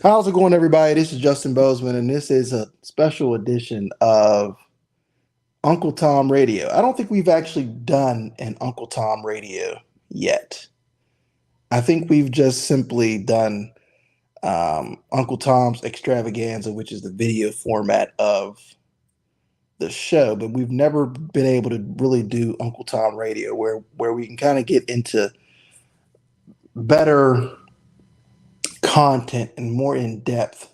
How's it going, everybody? This is Justin Bozeman, and this is a special edition of Uncle Tom Radio. I don't think we've actually done an Uncle Tom Radio yet. I think we've just simply done Uncle Tom's Extravaganza, which is the video format of the show, but we've never been able to really do Uncle Tom Radio, where we can kind of get into better content and more in depth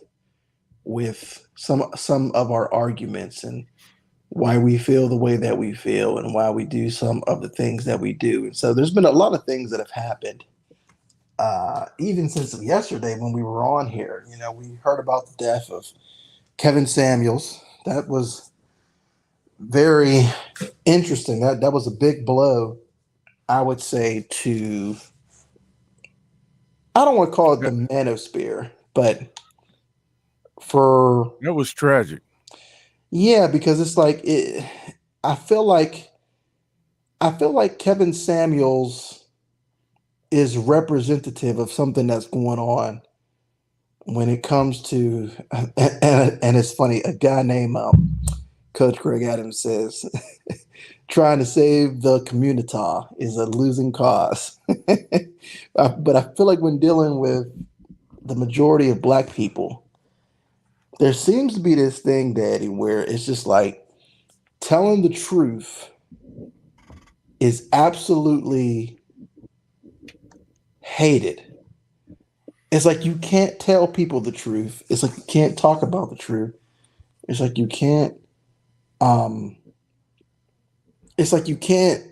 with some of our arguments and why we feel the way that we feel and why we do some of the things that we do. And so there's been a lot of things that have happened, even since yesterday when we were on here. You know, we heard about the death of Kevin Samuels. That was very interesting. That was a big blow, I would say, to, I don't want to call it the That, manosphere, but for, that was tragic. yeah, because it's like I feel like I feel like Kevin Samuels is representative of something that's going on when it comes to and it's funny, a guy named Coach Greg Adams says trying to save the community is a losing cause. But I feel like when dealing with the majority of black people, there seems to be this thing, Daddy, where it's just like telling the truth is absolutely hated. It's like you can't tell people the truth. It's like you can't talk about the truth. It's like you can't um it's like you can't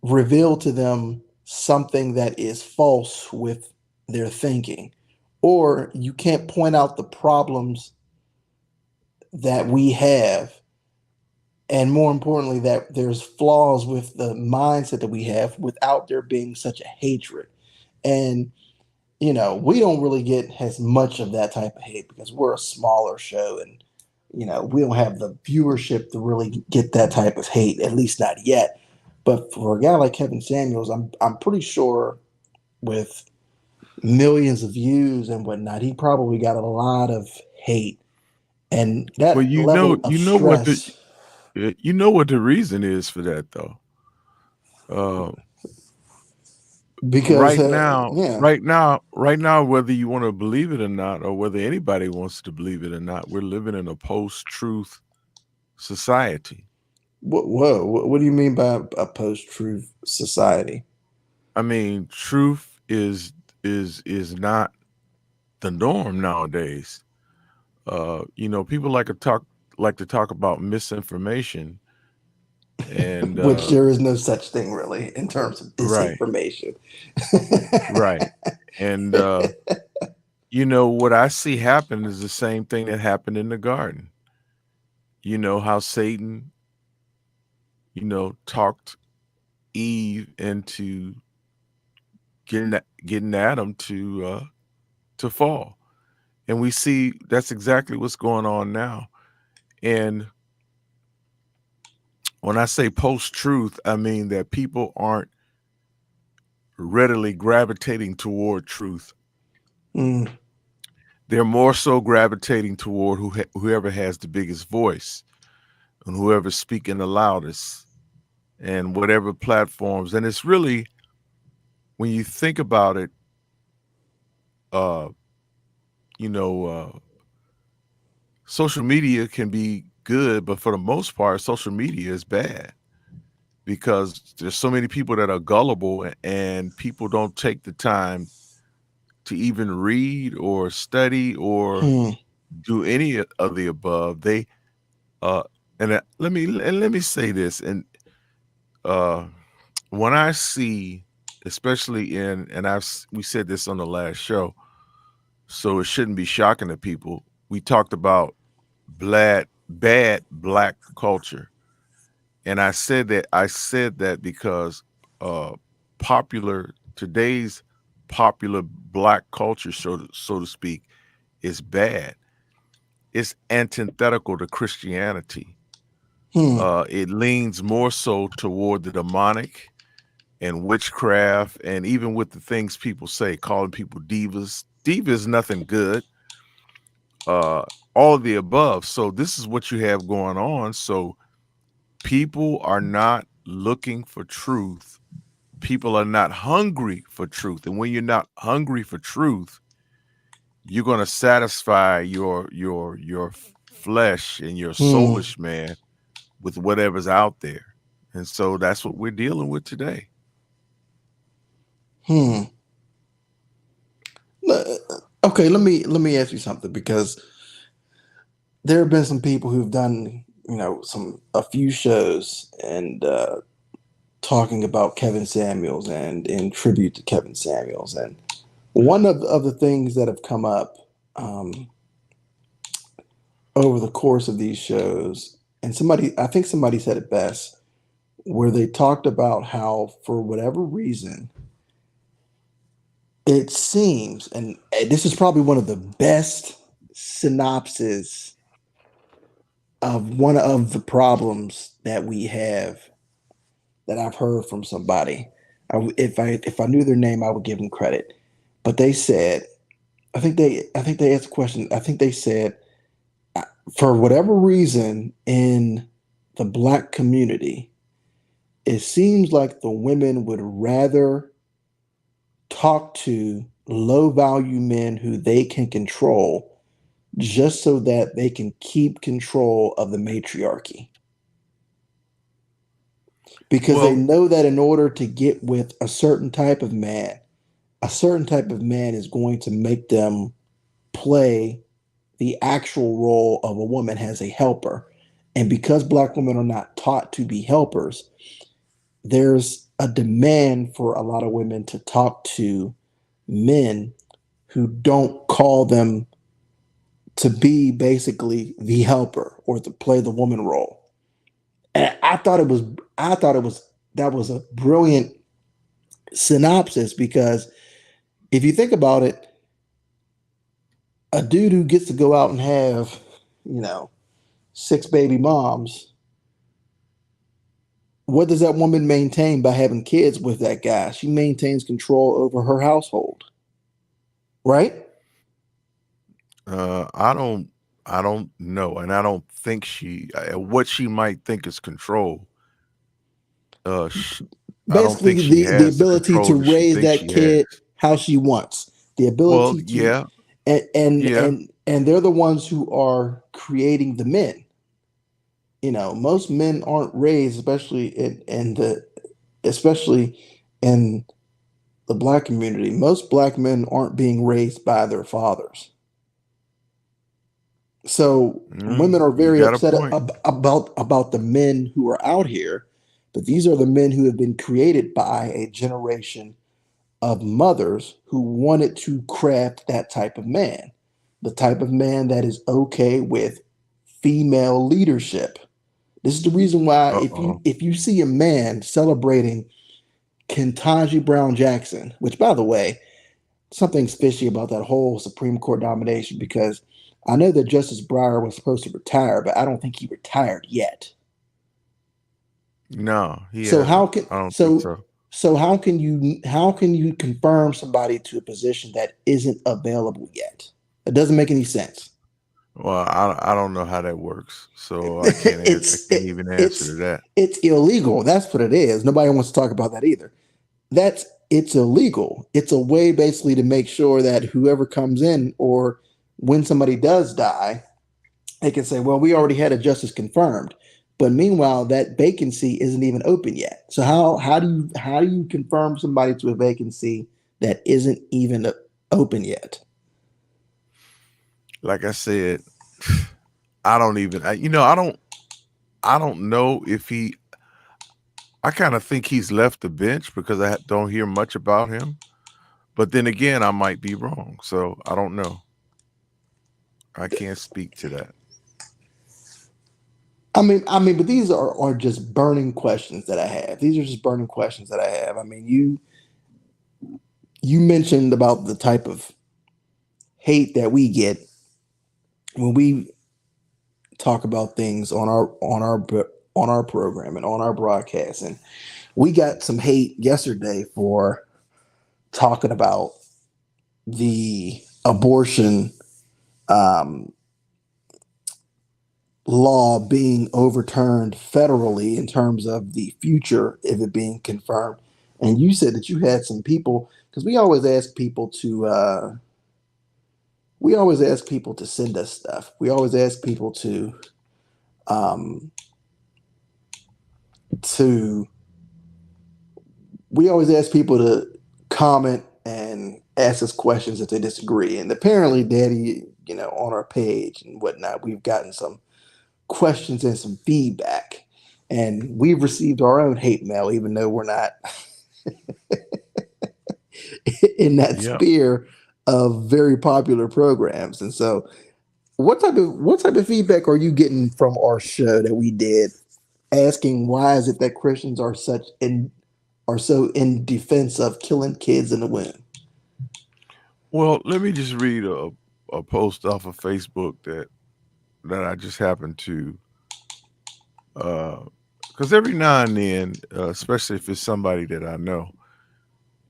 reveal to them something that is false with their thinking, or you can't point out the problems that we have, and more importantly that there's flaws with the mindset that we have without there being such a hatred. And we don't really get as much of that type of hate because we're a smaller show, and we don't have the viewership to really get that type of hate, at least not yet. But for a guy like Kevin Samuels, I'm pretty sure with millions of views and whatnot, he probably got a lot of hate, and Well, that level of stress. you know what the reason is for that though. Uh, Because yeah. right now, whether you want to believe it or not, or whether anybody wants to believe it or not, we're living in a post-truth society. Whoa, what do you mean by a post-truth society? I mean, truth is not the norm nowadays. People like to talk about misinformation, and Which there is no such thing really in terms of right, disinformation. right, and what I see happen is the same thing that happened in the garden. You know how Satan, talked Eve into getting Adam to fall, and we see that's exactly what's going on now. And when I say post truth, I mean that people aren't readily gravitating toward truth. Mm, They're more so gravitating toward whoever has the biggest voice and whoever's speaking the loudest and whatever platforms. And it's really, when you think about it, uh, you know, social media can be good, but for the most part, social media is bad because there's so many people that are gullible and people don't take the time to even read or study or hmm, do any of the above. They uh let me say this, and uh when I see, especially we said this on the last show, so it shouldn't be shocking to people. We talked about bad black culture, and I said that because uh today's popular black culture, so to speak, is bad. It's antithetical to Christianity. hmm. It leans more so toward the demonic and witchcraft, and even with the things people say, calling people divas. Diva is nothing good. uh, all of the above. So this is what you have going on. So people are not looking for truth. People are not hungry for truth. And when you're not hungry for truth, you're going to satisfy your flesh and your Hmm. soulish man with whatever's out there. And so that's what we're dealing with today. Hmm. Okay, let me ask you something, because there have been some people who've done, some a few shows and talking about Kevin Samuels and in tribute to Kevin Samuels. And one of the things that have come up um, over the course of these shows, and I think somebody said it best, where they talked about how, for whatever reason, it seems, and this is probably one of the best synopses of one of the problems that we have that I've heard from somebody. If I knew their name, I would give them credit. But they said, I think they asked a question. I think they said, uh, for whatever reason in the black community, it seems like the women would rather talk to low value men who they can control, just so that they can keep control of the matriarchy, because they Well, know that in order to get with a certain type of man is going to make them play the actual role of a woman as a helper. And because black women are not taught to be helpers, there's a demand for a lot of women to talk to men who don't call them to be basically the helper or to play the woman role. And I thought it was that was a brilliant synopsis, because if you think about it, a dude who gets to go out and have, you know, six baby moms, what does that woman maintain by having kids with that guy? She maintains control over her household, right? I don't know, and I don't think what she might think is control. Sh I don't think Basically, she the has the ability to control that she raise thinks that she has. kid how she wants, the Well, ability to, yeah, and yeah. and and they're the ones who are creating the men. Most men aren't raised, especially in the black community. Most black men aren't being raised by their fathers. So women are You very got a upset point. about the men who are out here, but these are the men who have been created by a generation of mothers who wanted to craft that type of man, the type of man that is okay with female leadership. This is the reason why, Uh-oh. if you see a man celebrating Ketanji Brown Jackson, which, by the way, something's fishy about that whole Supreme Court nomination, because I know that Justice Breyer was supposed to retire, but I don't think he retired yet. No, he So how hasn't. can I don't think so so. so how can you confirm somebody to a position that isn't available yet? It doesn't make any sense. Well, I don't know how that works, so I it's can't it, even answer to it's that. it's illegal. That's what it is. Nobody wants to talk about that either. It's illegal. It's a way basically to make sure that whoever comes in, or when somebody does die, they can say, well, we already had a justice confirmed. But meanwhile, that vacancy isn't even open yet. So how do you confirm somebody to a vacancy that isn't even open yet? Like I said, I don't even I don't know if I kind of think he's left the bench because don't hear much about him. But then again, I might be wrong. So I don't know. I can't speak to that. But these are just burning questions that I have. These are just burning questions that I have. I mean, you mentioned about the type of hate that we get when we talk about things on our program and on our broadcast. And we got some hate yesterday for talking about the abortion um, law being overturned federally in terms of the future of it being confirmed. And you said that you had some people, because we always ask people to send us stuff. We always ask people um, to we always ask people to comment and ask us questions if they disagree. And apparently, Daddy, on our page and whatnot, we've gotten some questions and some feedback. And we've received our own hate mail, even though we're not in that Yep. sphere of very popular programs. And so, what type of feedback are you getting from our show that we did, asking why is it that Christians are so in defense of killing kids in the womb? Well, let me just read a post off of Facebook that I just happened to, because every now and then, especially if it's somebody that I know,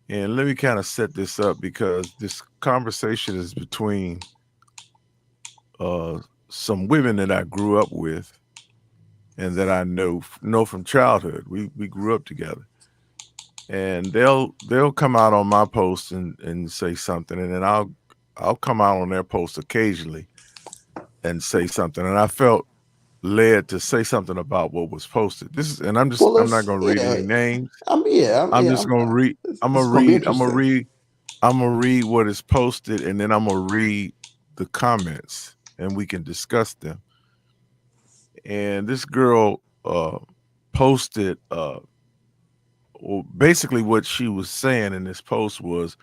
and let me kind of set this up because this conversation is between uh, some women that I grew up with and that I know from childhood. We grew up together, and they'll come out on my post and say something, and then I'll come out on their post occasionally and say something, and I felt led to say something about what was posted. And Well, I'm not let's going to read yeah, any names. I'm I'm yeah, just going to read. I'm this gonna is gonna be read. interesting. I'm gonna read what is posted, and then I'm gonna read the comments, and we can discuss them. And this girl posted. Well, basically, what she was saying in this post was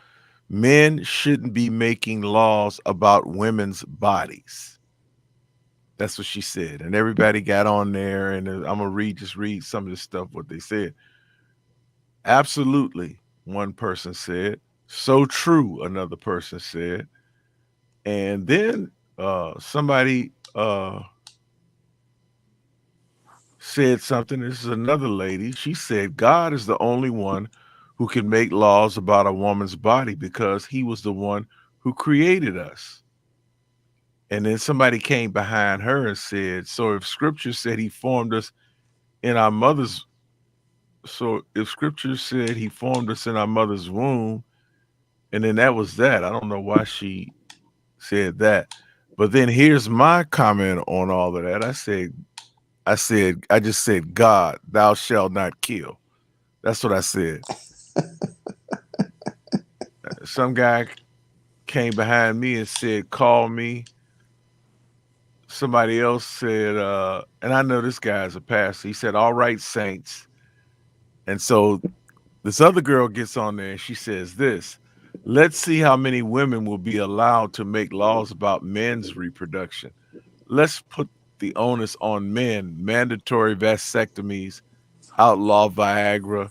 men shouldn't be making laws about women's bodies. That's what she said, and everybody got on there. And I'm gonna read some of the stuff what they said. Absolutely, one person said. So true, another person said. And then somebody said something. This is another lady. She said, God is the only one who can make laws about a woman's body because he was the one who created us. And then somebody came behind her and said, so if scripture said he formed us in our mother's, so if scripture said he formed us in our mother's womb, and then that was that. I don't know why she said that. But then here's my comment on all of that. I just said, God, thou shalt not kill. That's what I said. Some guy came behind me and said, call me. Somebody else said, and I know this guy's a pastor. He said, all right, saints. And so this other girl gets on there and she says this, let's see how many women will be allowed to make laws about men's reproduction. Let's put the onus on men, mandatory vasectomies, outlaw Viagra,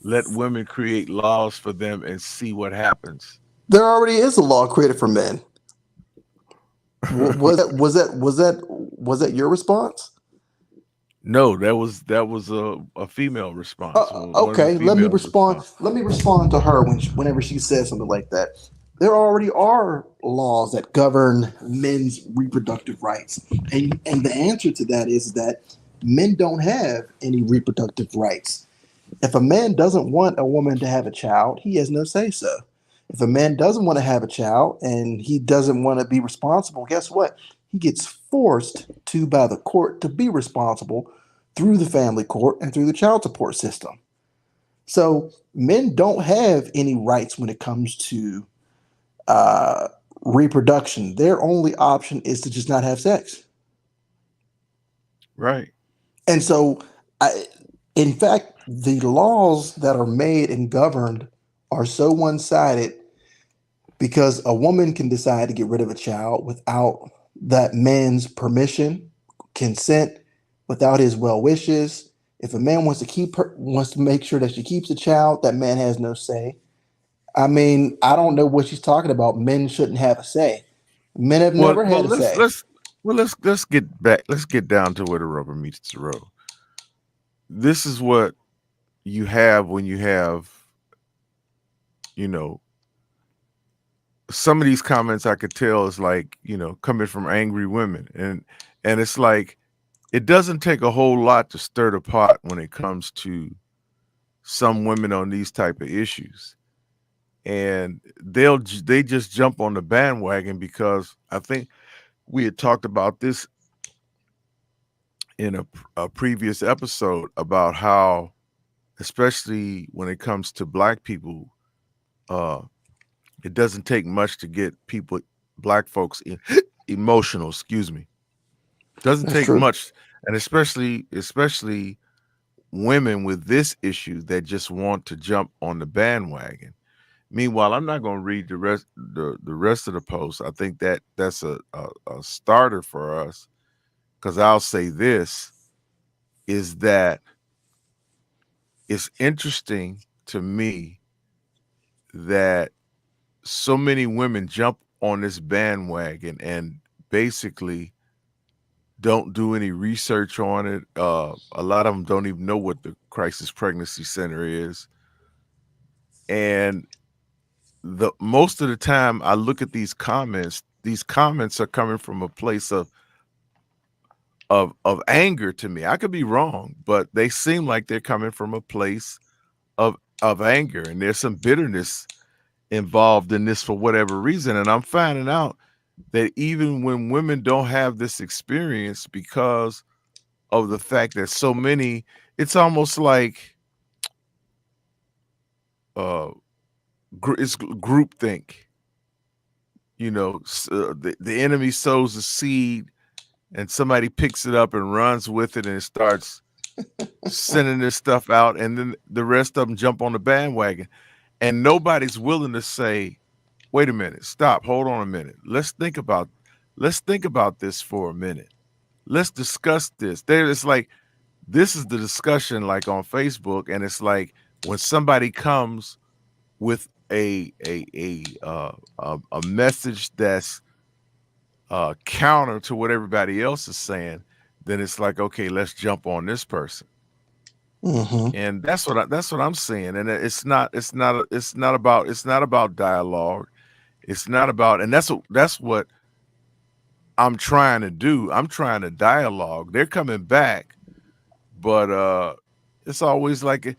let women create laws for them and see what happens. There already is a law created for men. Was that your response? No, that was a female response. One of the Okay, let me females respond. respond. Let me respond to her whenever she says something like that. There already are laws that govern men's reproductive rights, and the answer to that is that men don't have any reproductive rights. If a man doesn't want a woman to have a child, he has no say so. If a man doesn't want to have a child and he doesn't want to be responsible, guess what? He gets forced to by the court to be responsible through the family court and through the child support system. So men don't have any rights when it comes to uh, reproduction. Their only option is to just not have sex. Right. And so, I, in fact, the laws that are made and governed are so one sided because a woman can decide to get rid of a child without that man's permission, consent, without his well wishes. If a man wants to make sure that she keeps the child, that man has no say. I mean, I don't know what she's talking about. Men shouldn't have a say. Men have Well, never well, had a say. let's get back. Let's get down to where the rubber meets the road. This is what you have when you have, you know, some of these comments I could tell is like, coming from angry women. And it's like it doesn't take a whole lot to stir the pot when it comes to some women on these type of issues. And they just jump on the bandwagon because I think we had talked about this in a previous episode about how, especially when it comes to black people, uh, it doesn't take much to get black folks, emotional. Excuse me. Doesn't That's take true. much, and especially women with this issue that just want to jump on the bandwagon. Meanwhile, I'm not going to read the rest of the post. I think that's a starter for us, because I'll say this is that it's interesting to me that so many women jump on this bandwagon and basically don't do any research on it. A lot of them don't even know what the crisis pregnancy center is. And the most of the time I look at these comments are coming from a place of anger to me. I could be wrong, but they seem like they're coming from a place of anger, and there's some bitterness involved in this for whatever reason. And I'm finding out that even when women don't have this experience, because of the fact that so many, it's almost like uh it's groupthink. The enemy sows a seed and somebody picks it up and runs with it and starts sending this stuff out, and then the rest of them jump on the bandwagon, and nobody's willing to say, wait a minute, stop, hold on a minute, let's think about this for a minute, let's discuss this. It's like this is the discussion, like on Facebook, and it's like when somebody comes with a message that's counter to what everybody else is saying, then it's like, okay, let's jump on this person. Hmm. And that's what I'm saying. And it's not about dialogue. It's not about, and that's what I'm trying to do. I'm trying to dialogue. They're coming back, but it's always like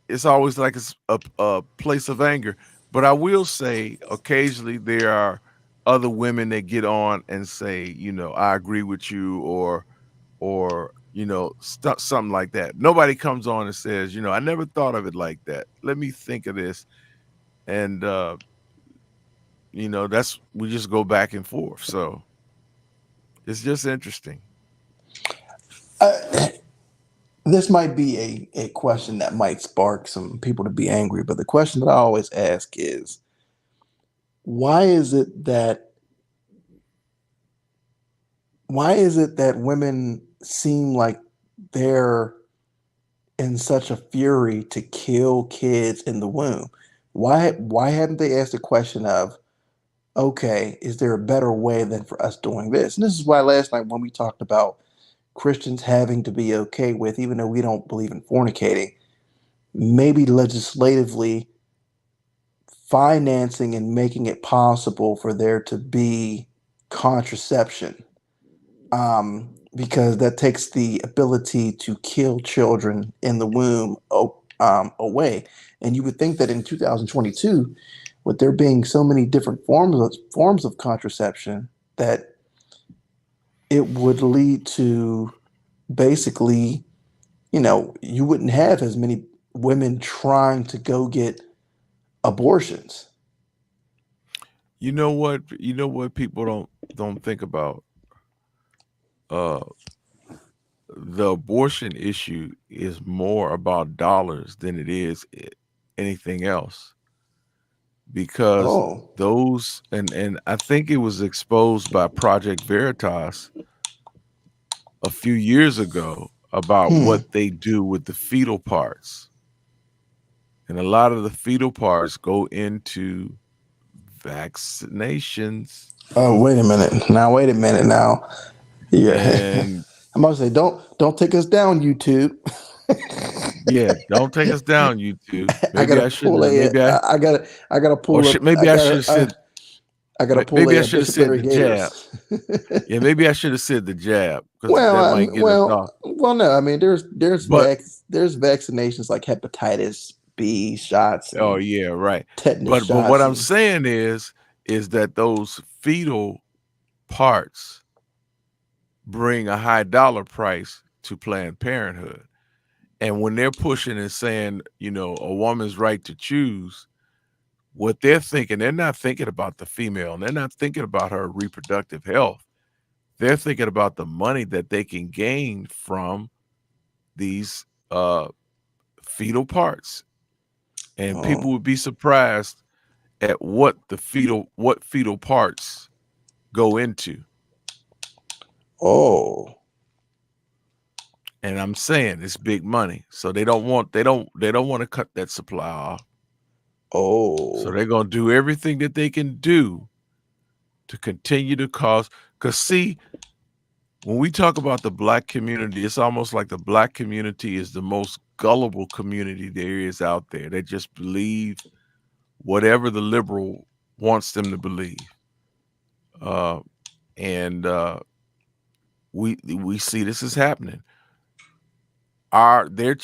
it's a place of anger. But I will say, occasionally there are other women that get on and say, I agree with you, or something like that. Nobody comes on and says, I never thought of it like that. Let me think of this, and that's we just go back and forth. So it's just interesting. Uh, this might be a question that might spark some people to be angry, but the question that I always ask is, why is it that why is it that women seem like they're in such a fury to kill kids in the womb? Why haven't they asked the question of, okay, is there a better way than for us doing this? And this is why last night when we talked about Christians having to be okay with, even though we don't believe in fornicating, maybe legislatively financing and making it possible for there to be contraception, because that takes the ability to kill children in the womb away. And you would think that in 2022, with there being so many different forms of contraception, that it would lead to basically, you wouldn't have as many women trying to go get abortions. You know what people don't think about. uh the abortion issue is more about dollars than it is anything else, because Oh, those, and I think it was exposed by Project Veritas a few years ago about hmm. what they do with the fetal parts. And a lot of the fetal parts go into vaccinations. Oh, wait a minute. Now, wait a minute. Now, yeah. And I'm about to say, don't take us down, YouTube. yeah, don't take us down, YouTube. I Maybe gotta I shouldn't pull have. a. I gotta Or pull up. I maybe I should gotta. have said. I gotta pull Maybe I a should have said disciplinary the jab. gators. Yeah, maybe I should have said the jab because Well, that might get us off. no. I mean, But there's vaccinations like hepatitis B shots oh and yeah, right. tetanus But what shots, I'm and saying is that those fetal parts bring a high dollar price to Planned Parenthood. And when they're pushing and saying, a woman's right to choose, what they're thinking, they're not thinking about the female, and they're not thinking about her reproductive health. They're thinking about the money that they can gain from these fetal parts. And oh, people would be surprised at what fetal parts go into. oh, And I'm saying it's big money. So they don't want to cut that supply off. So oh, they're gonna do everything that they can do to continue to cause. Because see, when we talk about the black community, it's almost like the black community is the most gullible community there is out there. They just believe whatever the liberal wants them to believe. Uh, and we see this is happening. Their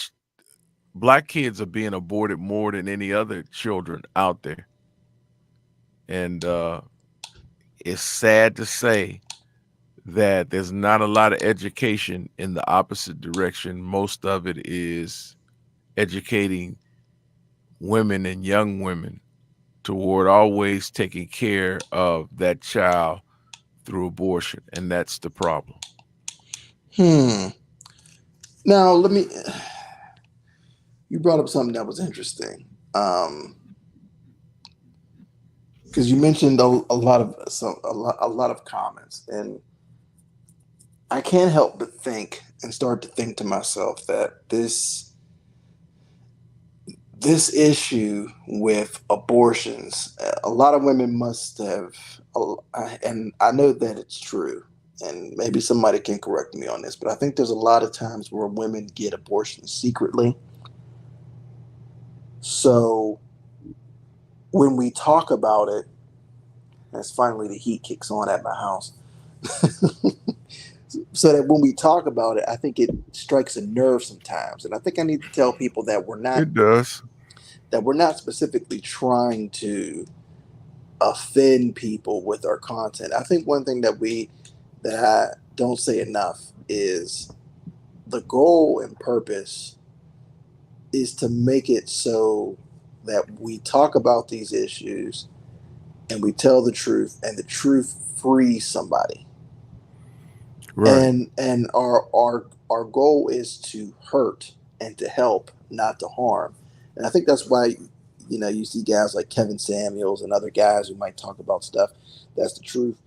black kids are being aborted more than any other children out there, and it's sad to say that there's not a lot of education in the opposite direction. Most of it is educating women and young women toward always taking care of that child through abortion, and that's the problem. hmm. Now let me. You brought up something that was interesting. Because you mentioned a lot of a lot of comments, and I can't help but think and start to think to myself that this issue with abortions, a lot of women must have, and I know that it's true, and maybe somebody can correct me on this, but I think there's a lot of times where women get abortions secretly. So when we talk about it, as finally the heat kicks on at my house. So that when we talk about it, I think it strikes a nerve sometimes, and I think I need to tell people It does. that we're not specifically trying to offend people with our content. I think one thing that I don't say enough is the goal and purpose is to make it so that we talk about these issues and we tell the truth, and the truth frees somebody. Right. And our goal is to hurt and to help, not to harm. And I think that's why you see guys like Kevin Samuels and other guys who might talk about stuff that's the truth.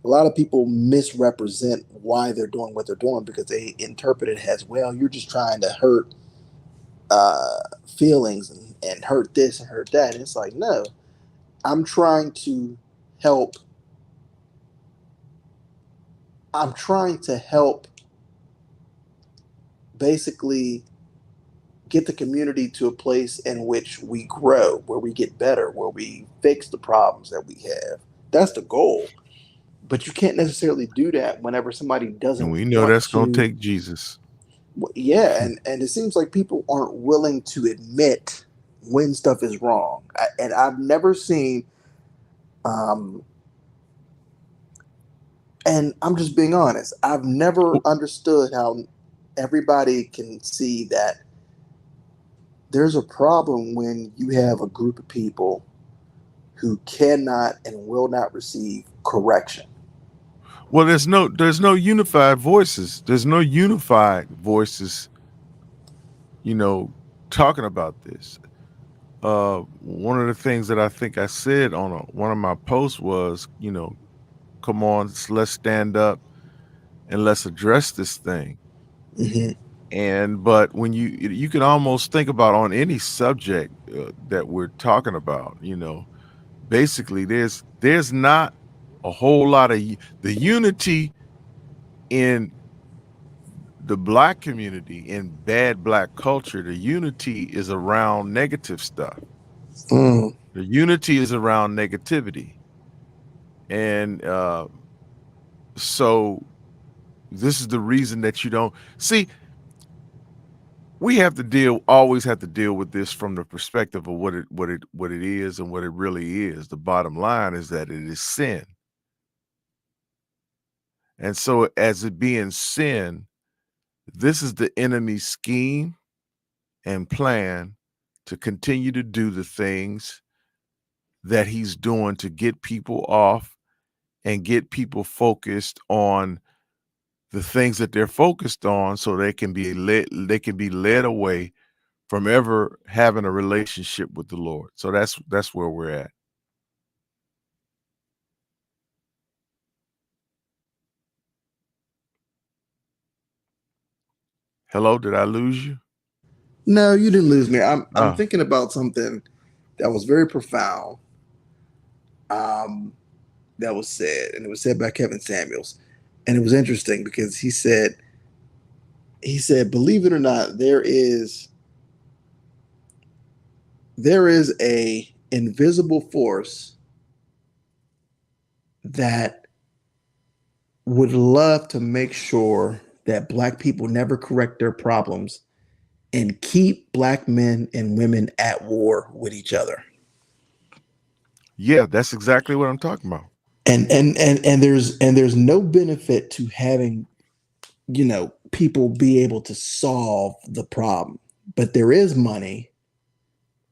A lot of people misrepresent why they're doing what they're doing because they interpret it as, well, you're just trying to hurt uh, feelings and hurt this and hurt that. And it's like, no, I'm trying to help. I'm trying to help basically get the community to a place in which we grow, where we get better, where we fix the problems that we have. That's the goal. But you can't necessarily do that whenever somebody And doesn't we know want that's going to to. take Jesus. Yeah, and it seems like people aren't willing to admit when stuff is wrong. And I've never seen, um, and I'm just being honest, I've never understood how everybody can see that there's a problem when you have a group of people who cannot and will not receive correction. Well, there's no unified voices. There's no unified voices, you know, talking about this. One of the things that I think I said on one of my posts was, come on, let's stand up and let's address this thing. Mm-hmm. And but when you can almost think about on any subject that we're talking about, basically there's not a whole lot of the unity in the black community in bad black culture. The unity is around negative stuff. Mm. The unity is around negativity. And so this is the reason that you don't see. We have to always have to deal with this from the perspective of what it is and what it really is. The bottom line is that it is sin. And so as it being sin, this is the enemy's scheme and plan to continue to do the things that he's doing to get people off and get people focused on the things that they're focused on so they can be led away from ever having a relationship with the Lord. So that's where we're at. Hello, did I lose you? No, you didn't lose me. I'm Oh, thinking about something that was very profound. Um, that was said, and it was said by Kevin Samuels, and it was interesting because he said, believe it or not, there is a invisible force that would love to make sure that black people never correct their problems and keep black men and women at war with each other. yeah, that's exactly what I'm talking about. And there's no benefit to having, people be able to solve the problem, but there is money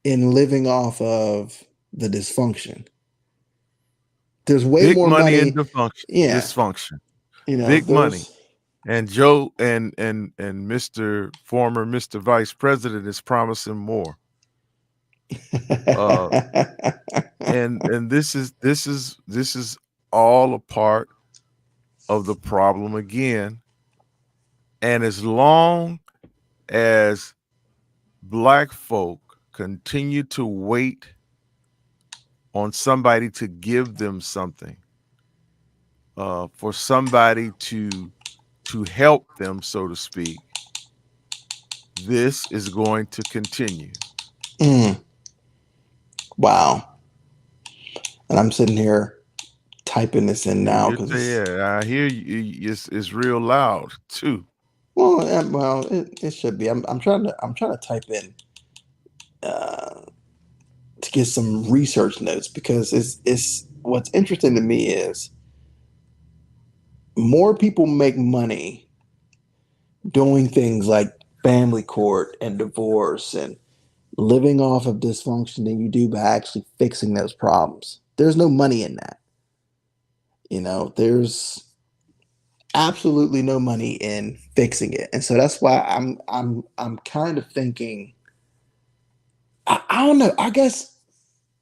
in living off of the dysfunction. There's way Big more money and money. dysfunction. Yeah, Dysfunction. Big money. there's And Joe and Mr. Vice President is promising more. Uh, and this is all a part of the problem again. And as long as black folk continue to wait on somebody to give them something, for somebody to help them, so to speak, this is going to continue. mm, wow. And I'm sitting here typing this in now You because say, it's yeah, I hear you. It's real loud too. it should be. I'm trying to type in uh, to get some research notes because it's what's interesting to me is more people make money doing things like family court and divorce and living off of dysfunction than you do by actually fixing those problems. There's no money in that. There's absolutely no money in fixing it. And so that's why I'm kind of thinking I don't know. I guess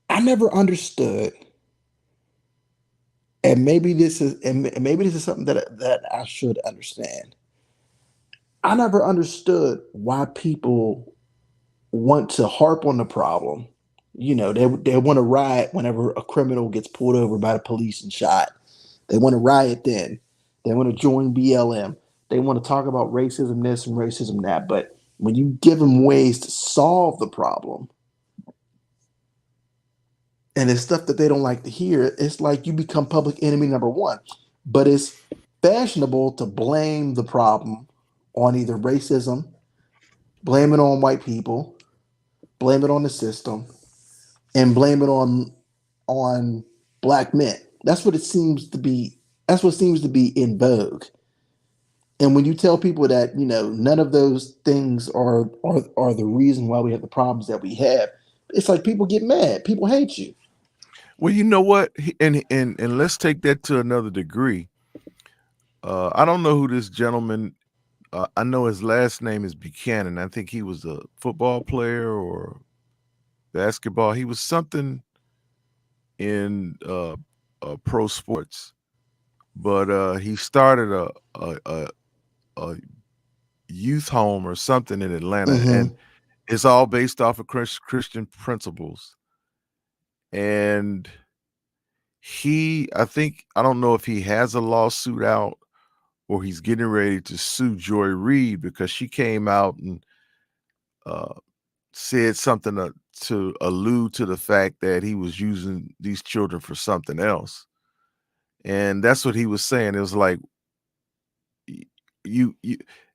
I never understood, and maybe this is something that I should understand. I never understood why people want to harp on the problem. They want to riot whenever a criminal gets pulled over by the police and shot. They want to riot then. They want to join BLM. They want to talk about racism this and racism that. But when you give them ways to solve the problem, and it's stuff that they don't like to hear, it's like you become public enemy number one. But it's fashionable to blame the problem on either racism, blame it on white people, blame it on the system, and blame it on black men. That's what it seems to be. That's what seems to be in vogue. And when you tell people that none of those things are the reason why we have the problems that we have, it's like people get mad. People hate you. Well, you know what? And let's take that to another degree. I don't know who this gentleman. I know his last name is Buchanan. I think he was a football player or basketball. He was something in pro sports, but he started a youth home or something in Atlanta, and Mm-hmm. it's all based off of Christian principles. And I think, I don't know if he has a lawsuit out or he's getting ready to sue Joy Reid because she came out and uh, said something to allude to the fact that he was using these children for something else. And that's what he was saying. It was like y- you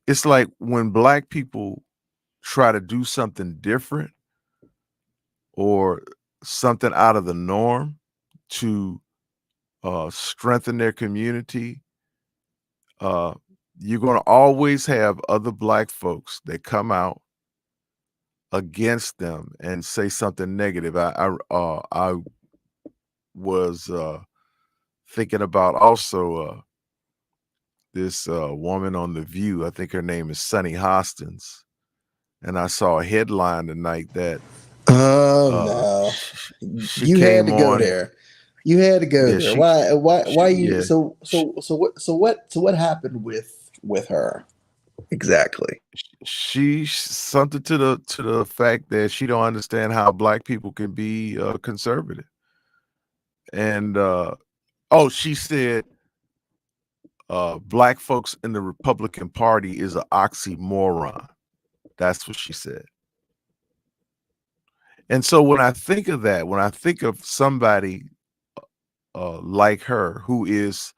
it's like when black people try to do something different or something out of the norm to strengthen their community, uh, you're going to always have other black folks that come out against them and say something negative. I was thinking about also this woman on The View. I think her name is Sunny Hostins, and I saw a headline tonight that Oh uh, no, she you had came to go on. there. You had to go Yeah, there. Why you? yeah. So what happened with her exactly? She something to the fact that she don't understand how black people can be conservative. And oh, she said black folks in the Republican Party is an oxymoron. That's what she said. And so when I think of that, when I think of somebody like her, who is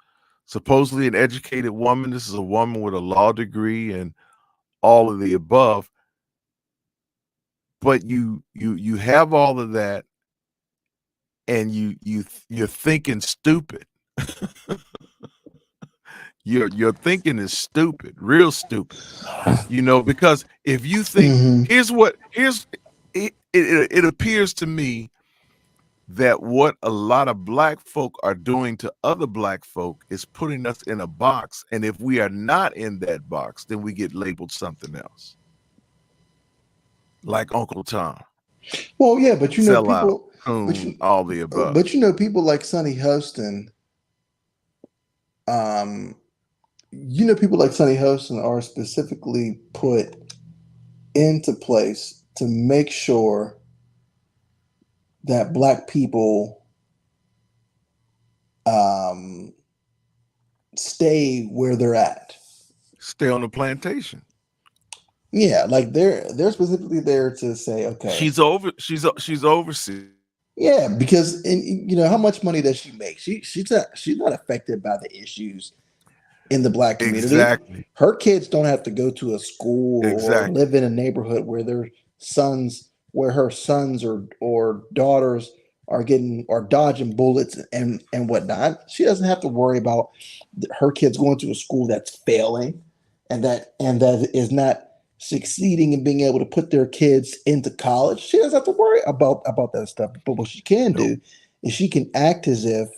supposedly an educated woman, this is a woman with a law degree and all of the above, but you have all of that, and you're thinking stupid. Your thinking is stupid, real stupid. You know, because if you think, Hmm. here's it appears to me that what a lot of black folk are doing to other black folk is putting us in a box, and if we are not in that box, then we get labeled something else, like Uncle Tom, Well, yeah, but sellout, people, but coon, all the above. people like Sonny Hostin. Um, people like Sonny Hostin are specifically put into place to make sure that black people um, stay where they're at. Stay on the plantation. Yeah, like they're specifically there to say, okay, She's overseas. yeah, because how much money does she make? She's not affected by the issues in the black community. Exactly. Her kids don't have to go to a school or Exactly. live in a neighborhood where her sons or daughters are dodging bullets and whatnot. She doesn't have to worry about her kids going to a school that's failing and that is not succeeding in being able to put their kids into college. She doesn't have to worry about that stuff. But what she can Nope. do is she can act as if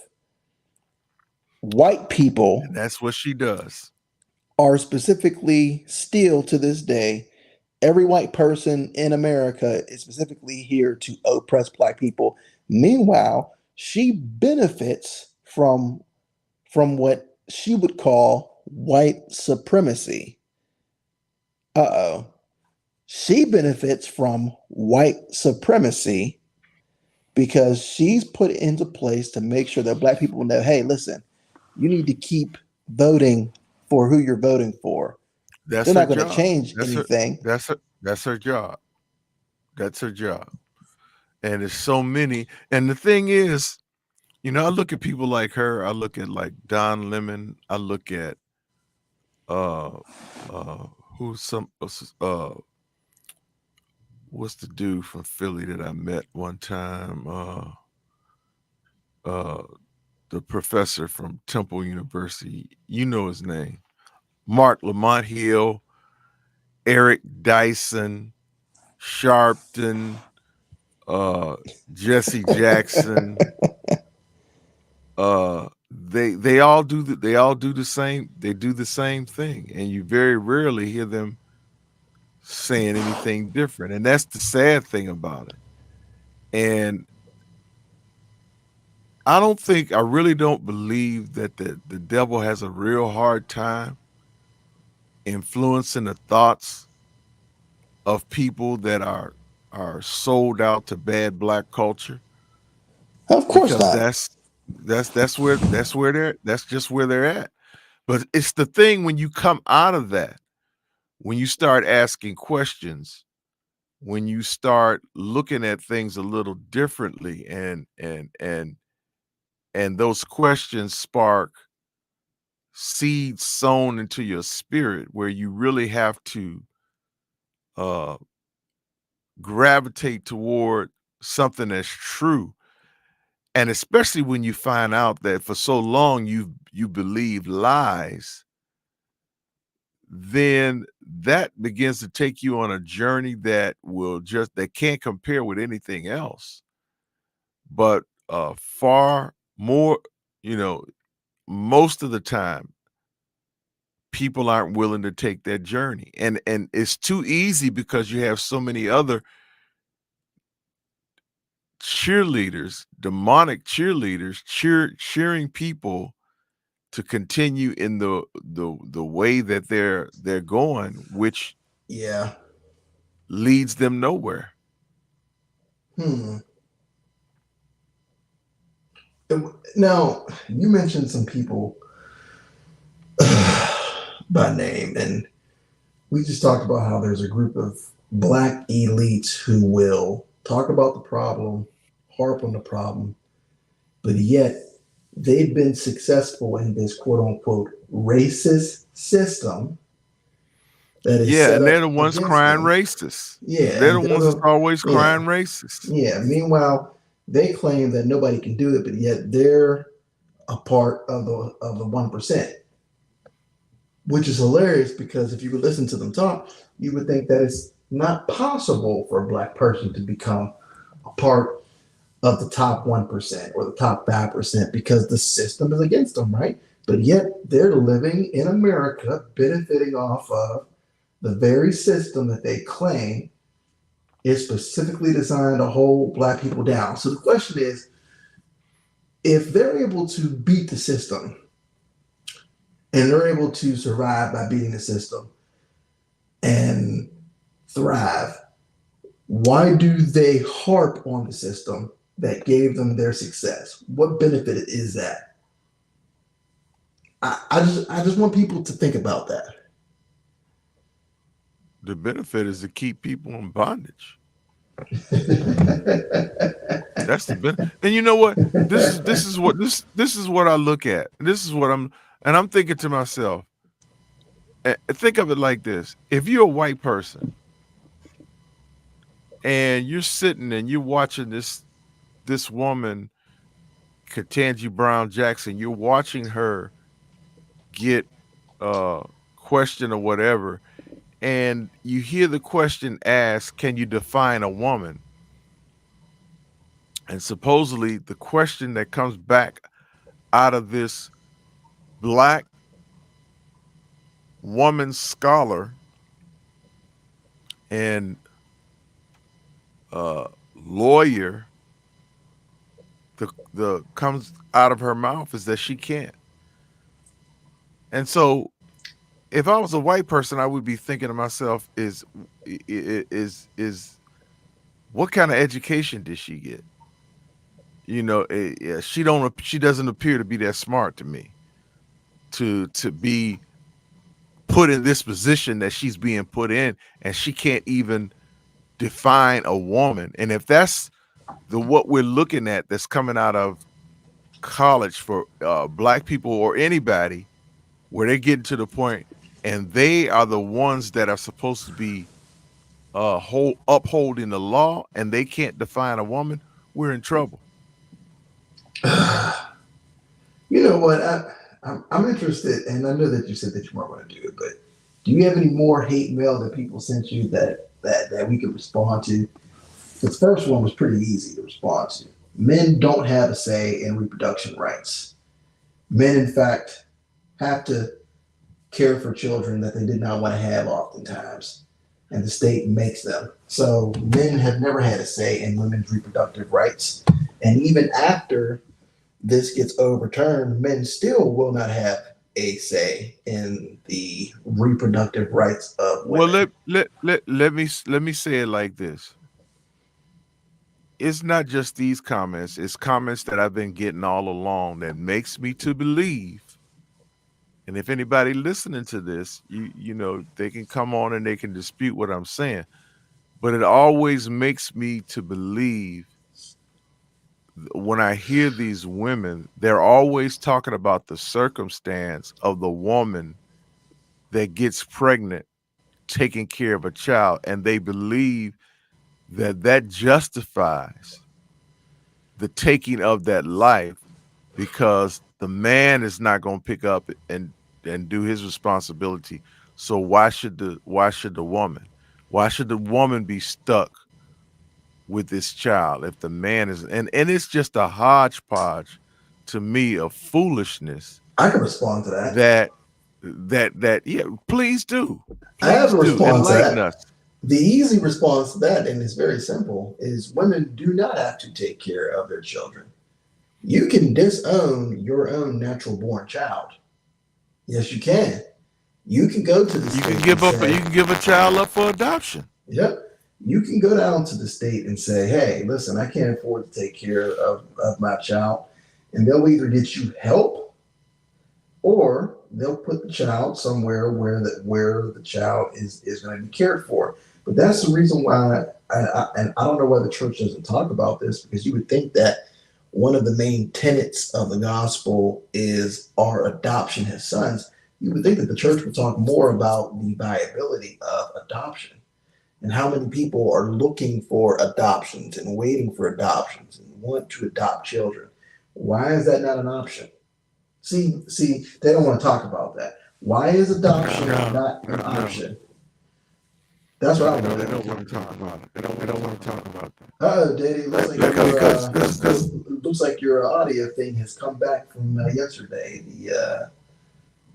white And people that's what she does. are specifically still to this day, every white person in America is specifically here to oppress black people. Meanwhile, she benefits from what she would call white supremacy. Uh-oh. She benefits from white supremacy because she's put into place to make sure that black people know, hey, listen, you need to keep voting for who you're voting for. That's They're her not going to job. change anything. That's her job. That's her job. And there's so many. And the thing is, I look at people like her. I look at like Don Lemon. I look at uh uh who's some what's the dude from Philly that I met one time? Uh the professor from Temple University. You know his name. Mark Lamont Hill, Eric Dyson, Sharpton, uh Jesse Jackson. They all do they do the same thing, and you very rarely hear them saying anything different, and that's the sad thing about it. And I really don't believe that the devil has a real hard time influencing the thoughts of people that are sold out to bad black culture, Of course because not. that's just where they're at. But it's the thing when you come out of that, when you start asking questions, when you start looking at things a little differently, and and those questions spark seeds sown into your spirit where you really have to uh, gravitate toward something that's true. And especially when you find out that for so long you believe lies, then that begins to take you on a journey that will just that can't compare with anything else. But far more, you know, most of the time people aren't willing to take that journey. And it's too easy because you have so many other cheerleaders, demonic cheerleaders cheering people to continue in the way that they're going, which Yeah. leads them nowhere. Hmm. Now, you mentioned some people by name, and we just talked about how there's a group of black elites who will talk about the problem, harp on the problem, but yet they've been successful in this quote unquote racist system that is Yeah, set and they're up the ones against crying them. racist. Yeah, They're the and they're ones that's the always yeah, crying racist. yeah. Meanwhile, they claim that nobody can do it, but yet they're a part of the 1%, which is hilarious because if you would listen to them talk, you would think that it's not possible for a black person to become a part of the top 1% or the top 5% because the system is against them, right? But yet they're living in America, benefiting off of the very system that they claim is specifically designed to hold black people down. So the question is, if they're able to beat the system and they're able to survive by beating the system and thrive, why do they harp on the system that gave them their success? What benefit is that? I just want people to think about that. The benefit is to keep people in bondage. That's the benefit. And you know what? This is what I look at. This is what I'm thinking to myself. Think of it like this: if you're a white person and you're sitting and you're watching this woman, Ketanji Brown Jackson, you're watching her get uh questioned or whatever, and you hear the question asked, "Can you define a woman?" And supposedly the question that comes back out of this black woman scholar and lawyer, the comes out of her mouth is that she can't. And so if I was a white person, I would be thinking to myself, is what kind of education did she get? Yeah, she doesn't appear to be that smart to me to be put in this position that she's being put in, and she can't even define a woman. And if that's the what we're looking at that's coming out of college for black people or anybody, where they're getting to the point and they are the ones that are supposed to be upholding the law, and they can't define a woman, we're in trouble. You know what? I'm interested, and I know that you said that you weren't going to do it, but do you have any more hate mail that people sent you that we could respond to? The first one was pretty easy to respond to. Men don't have a say in reproduction rights. Men, in fact, have to care for children that they did not want to have oftentimes, and the state makes them. So men have never had a say in women's reproductive rights. And even after this gets overturned, men still will not have a say in the reproductive rights of Well, women. let me say it like this. It's not just these comments, it's comments that I've been getting all along that makes me to believe. And if anybody listening to this, they can come on and they can dispute what I'm saying. But it always makes me to believe when I hear these women, they're always talking about the circumstance of the woman that gets pregnant taking care of a child, and they believe that that justifies the taking of that life because the man is not going to pick up and do his responsibility. So why should the woman? Why should the woman be stuck with this child if the man is, and it's just a hodgepodge to me of foolishness I can respond to that. that that yeah, please do. I have Please a do response to enlighten that. us. The easy response to that, and it's very simple, is women do not have to take care of their children. You can disown your own natural born child. Yes, you can. You can go to the You can state and give up say, you can give a child up for adoption. yep, you can go down to the state and say, hey, listen, I can't afford to take care of my child. And they'll either get you help or they'll put the child somewhere where the child is going to be cared for. But that's the reason why, and I don't know why the church doesn't talk about this because you would think that one of the main tenets of the gospel is our adoption as sons. You would think that the church would talk more about the viability of adoption and how many people are looking for adoptions and waiting for adoptions and want to adopt children. Why is that not an option? See, they don't want to talk about that. Why is adoption No, not an no. option? That's what I want They to know. don't want to talk about it. They don't want to talk about that. Oh, Daddy, looks like Because looks like your audio thing has come back from yesterday.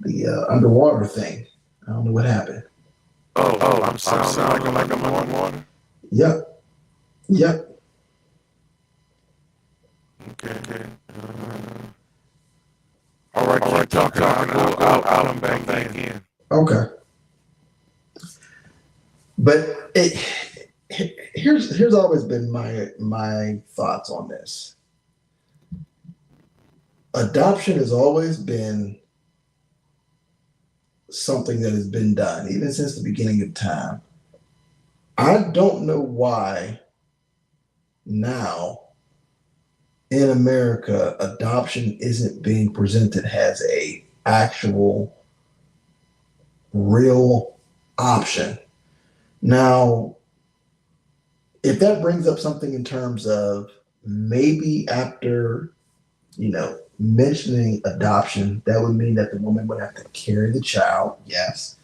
The underwater thing. I don't know what happened. I'm sounding like I'm underwater. Yep, yep. Okay. All right, keep talking. I'll come back in. Okay, but here's always been my thoughts on this. Adoption has always been something that has been done even since the beginning of time. I don't know why now in America adoption isn't being presented as a actual real option. Now, if that brings up something in terms of maybe after, mentioning adoption, that would mean that the woman would have to carry the child, yes.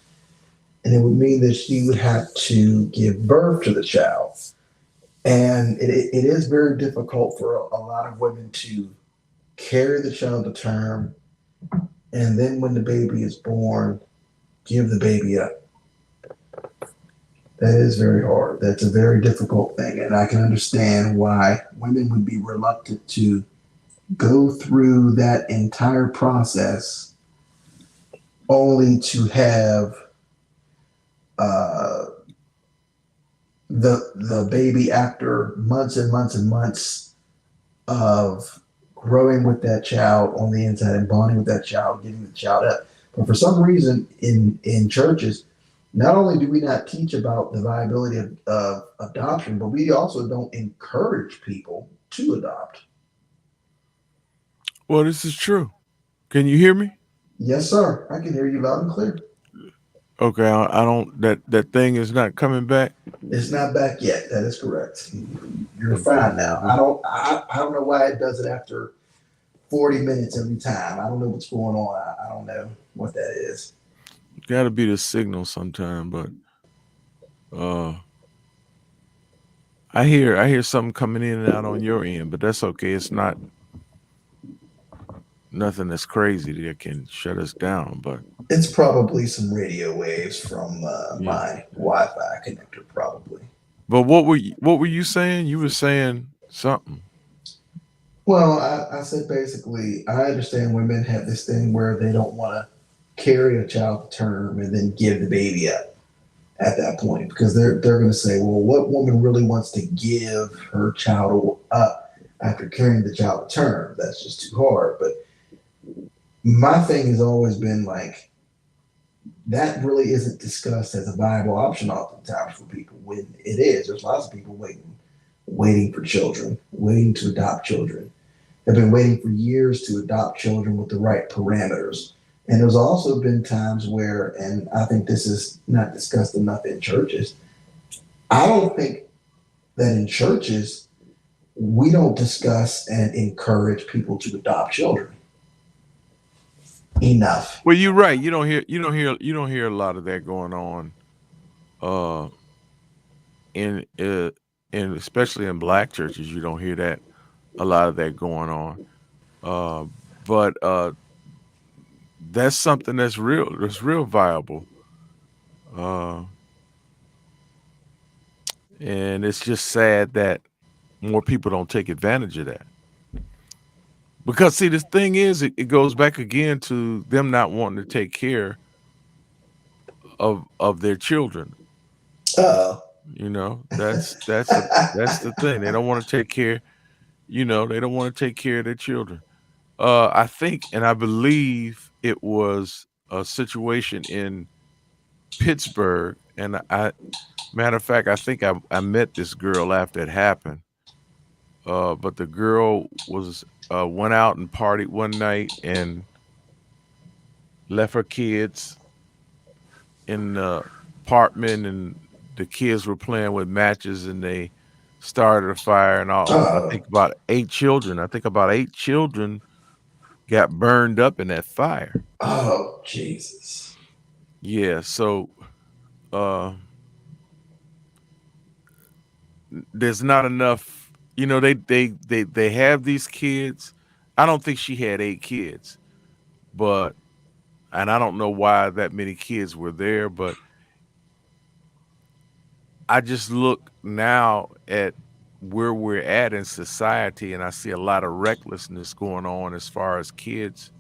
And it would mean that she would have to give birth to the child. And it is very difficult for a lot of women to carry the child to term. And then when the baby is born, give the baby up. That is very hard. That's a very difficult thing. And I can understand why women would be reluctant to go through that entire process only to have uh, the baby after months and months and months of growing with that child on the inside and bonding with that child, getting the child up. But for some reason, in churches, not only do we not teach about the viability of adoption, but we also don't encourage people to adopt. Well, this is true. Can you hear me? Yes, sir. I can hear you loud and clear. Okay, I don't. That thing is not coming back. It's not back yet. That is correct. You're Okay. fine now. I don't know why it does it after 40 minutes every time. I don't know what's going on. I don't know what that is. Got to be the signal sometime, but uh, I hear something coming in and out on your end, but that's okay. It's not nothing that's crazy that can shut us down. But It's probably some radio waves from yeah. my Wi-Fi connector, probably. But what were you saying? You were saying something. Well, I said basically, I understand women have this thing where they don't want to carry a child to term and then give the baby up at that point because they're going to say, well, what woman really wants to give her child up after carrying the child to term? That's just too hard. But my thing has always been like that really isn't discussed as a viable option oftentimes for people when it is. There's lots of people waiting waiting for children, waiting to adopt children. Have been waiting for years to adopt children with the right parameters. And there's also been times where, and I think this is not discussed enough in churches, I don't think that in churches we don't discuss and encourage people to adopt children enough. Well, you're right. You don't hear a lot of that going on uh in in especially in black churches. You don't hear that a lot of that going on. Uh but that's something that's real viable. Uh and it's just sad that more people don't take advantage of that. Because see, the thing is, it goes back again to them not wanting to take care of their children. Uh You know, that's the thing. They don't want to take care. They don't want to take care of their children. I think, and I believe it was a situation in Pittsburgh, and matter of fact, I think I met this girl after it happened. But the girl was went out and partied one night and left her kids in the apartment, and the kids were playing with matches, and they started a fire, and all. I oh, think about 8 children. I think about 8 children got burned up in that fire. oh, Jesus. Yeah, so uh, there's not enough. They have these kids. I don't think she had 8 kids, but and I don't know why that many kids were there, but I just look now at where we're at in society, and I see a lot of recklessness going on as far as kids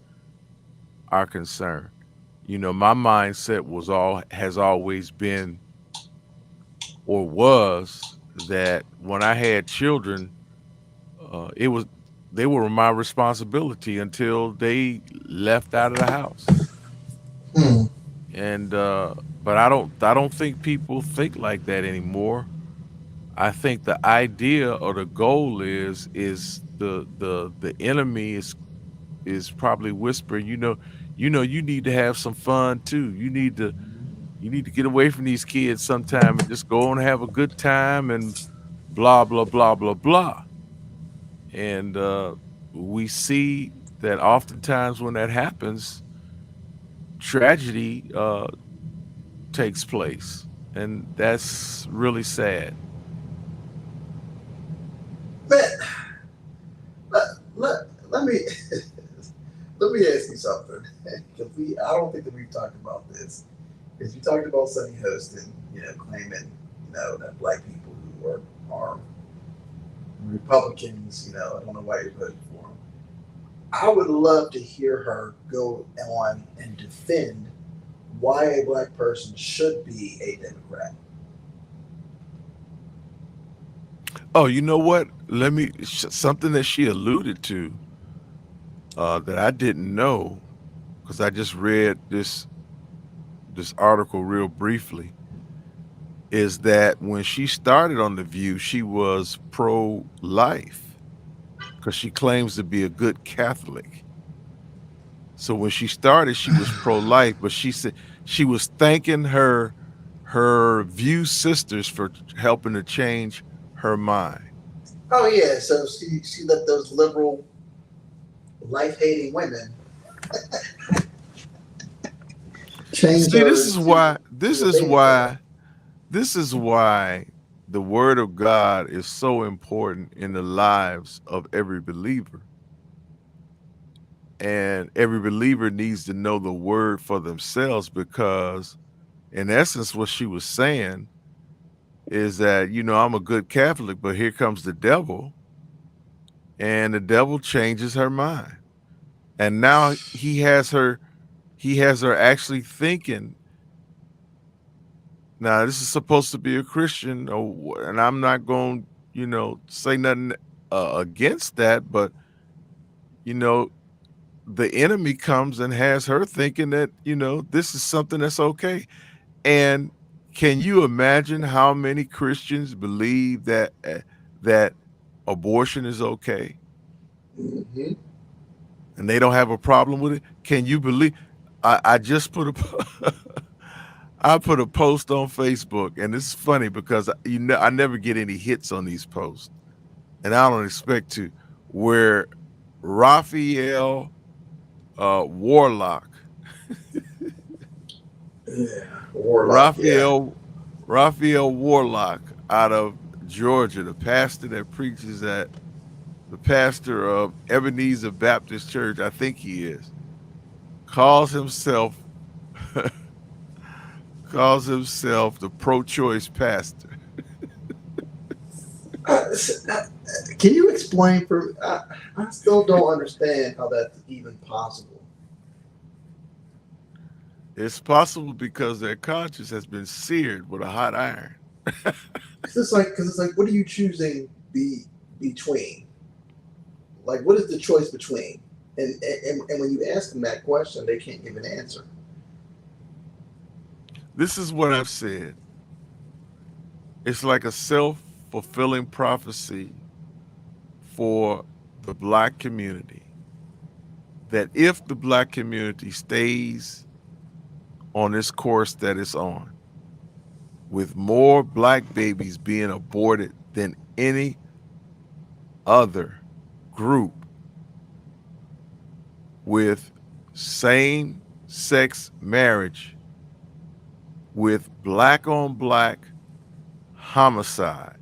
are concerned. My mindset has always been or was that when I had children, it was they were my responsibility until they left out of the house. Hmm. And but I don't think people think like that anymore. I think the idea or the goal is the enemy is probably whispering, you need to have some fun too. You need to get away from these kids sometime and just go and have a good time and blah blah blah blah blah. And we see that oftentimes when that happens, tragedy takes place, and that's really sad. Man, let, let, let me let me ask you something. Because I don't think that we've talked about this. Because you talked about Sonny Hostin, claiming, that black people who are Republicans, I don't know why you're voting for them. I would love to hear her go on and defend why a black person should be a Democrat. Oh, you know what? Something that she alluded to that I didn't know because I just read this article real briefly is that when she started on The View, she was pro life because she claims to be a good Catholic. So when she started, she was pro life, but she said she was thanking her View sisters for helping to change her mind. Oh yeah, so she let those liberal, life hating women change See, this her is to why this a is baby girl. why this is why the word of God is so important in the lives of every believer. And every believer needs to know the word for themselves because in essence what she was saying is that I'm a good Catholic, but here comes the devil, and the devil changes her mind. And now he has her actually thinking, now this is supposed to be a Christian, and I'm not going to say nothing against that, but you know the enemy comes and has her thinking that this is something that's okay. And can you imagine how many Christians believe that abortion is okay Hmm. and they don't have a problem with it. Can you believe I just put a I put a post on Facebook, and it's funny because I never get any hits on these posts, and I don't expect to. Where Raphael Warlock, Yeah, Warlock. Yeah. Raphael Raphael Warlock out of Georgia, the pastor that preaches at the pastor of Ebenezer Baptist Church, I think he is, calls himself calls himself the pro-choice pastor. Uh, can you explain for? I still don't understand how that's even possible. It's possible because their conscience has been seared with a hot iron. Because it's like, what are you choosing between? Like, what is the choice between? And when you ask them that question, they can't give an answer. This is what I've said. It's like a self-fulfilling prophecy for the black community that if the black community stays on this course that it's on, with more black babies being aborted than any other group, with same sex marriage, with black on black homicide,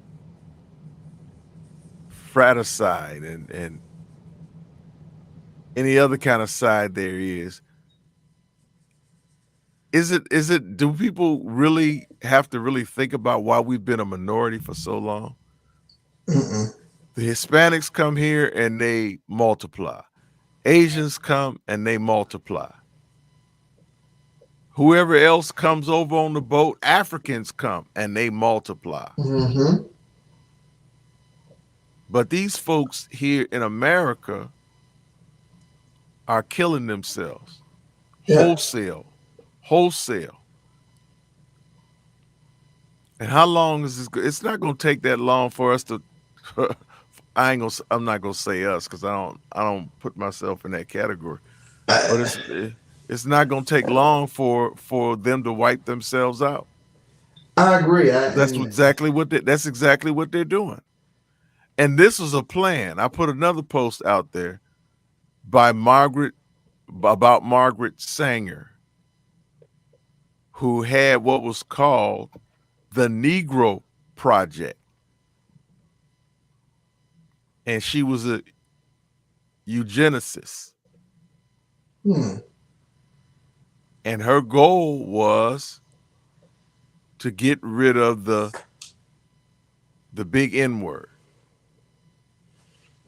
fratricide, and any other kind of side there is it do people really have to really think about why we've been a minority for so long? Mm-mm. The Hispanics come here and they multiply. Asians come and they multiply. Whoever else comes over on the boat, Africans come and they multiply. Mm-hmm. But these folks here in America are killing themselves Yeah. wholesale, wholesale. And how long is this? It's not going to take that long for us to. I'm not going to say us because I don't put myself in that category. But I, it's not going to take long for them to wipe themselves out. I agree. That's exactly what they're doing. And this was a plan. I put another post out there by Margaret about Margaret Sanger, who had what was called the Negro Project, and she was a eugenicist, hmm. and her goal was to get rid of the big N word,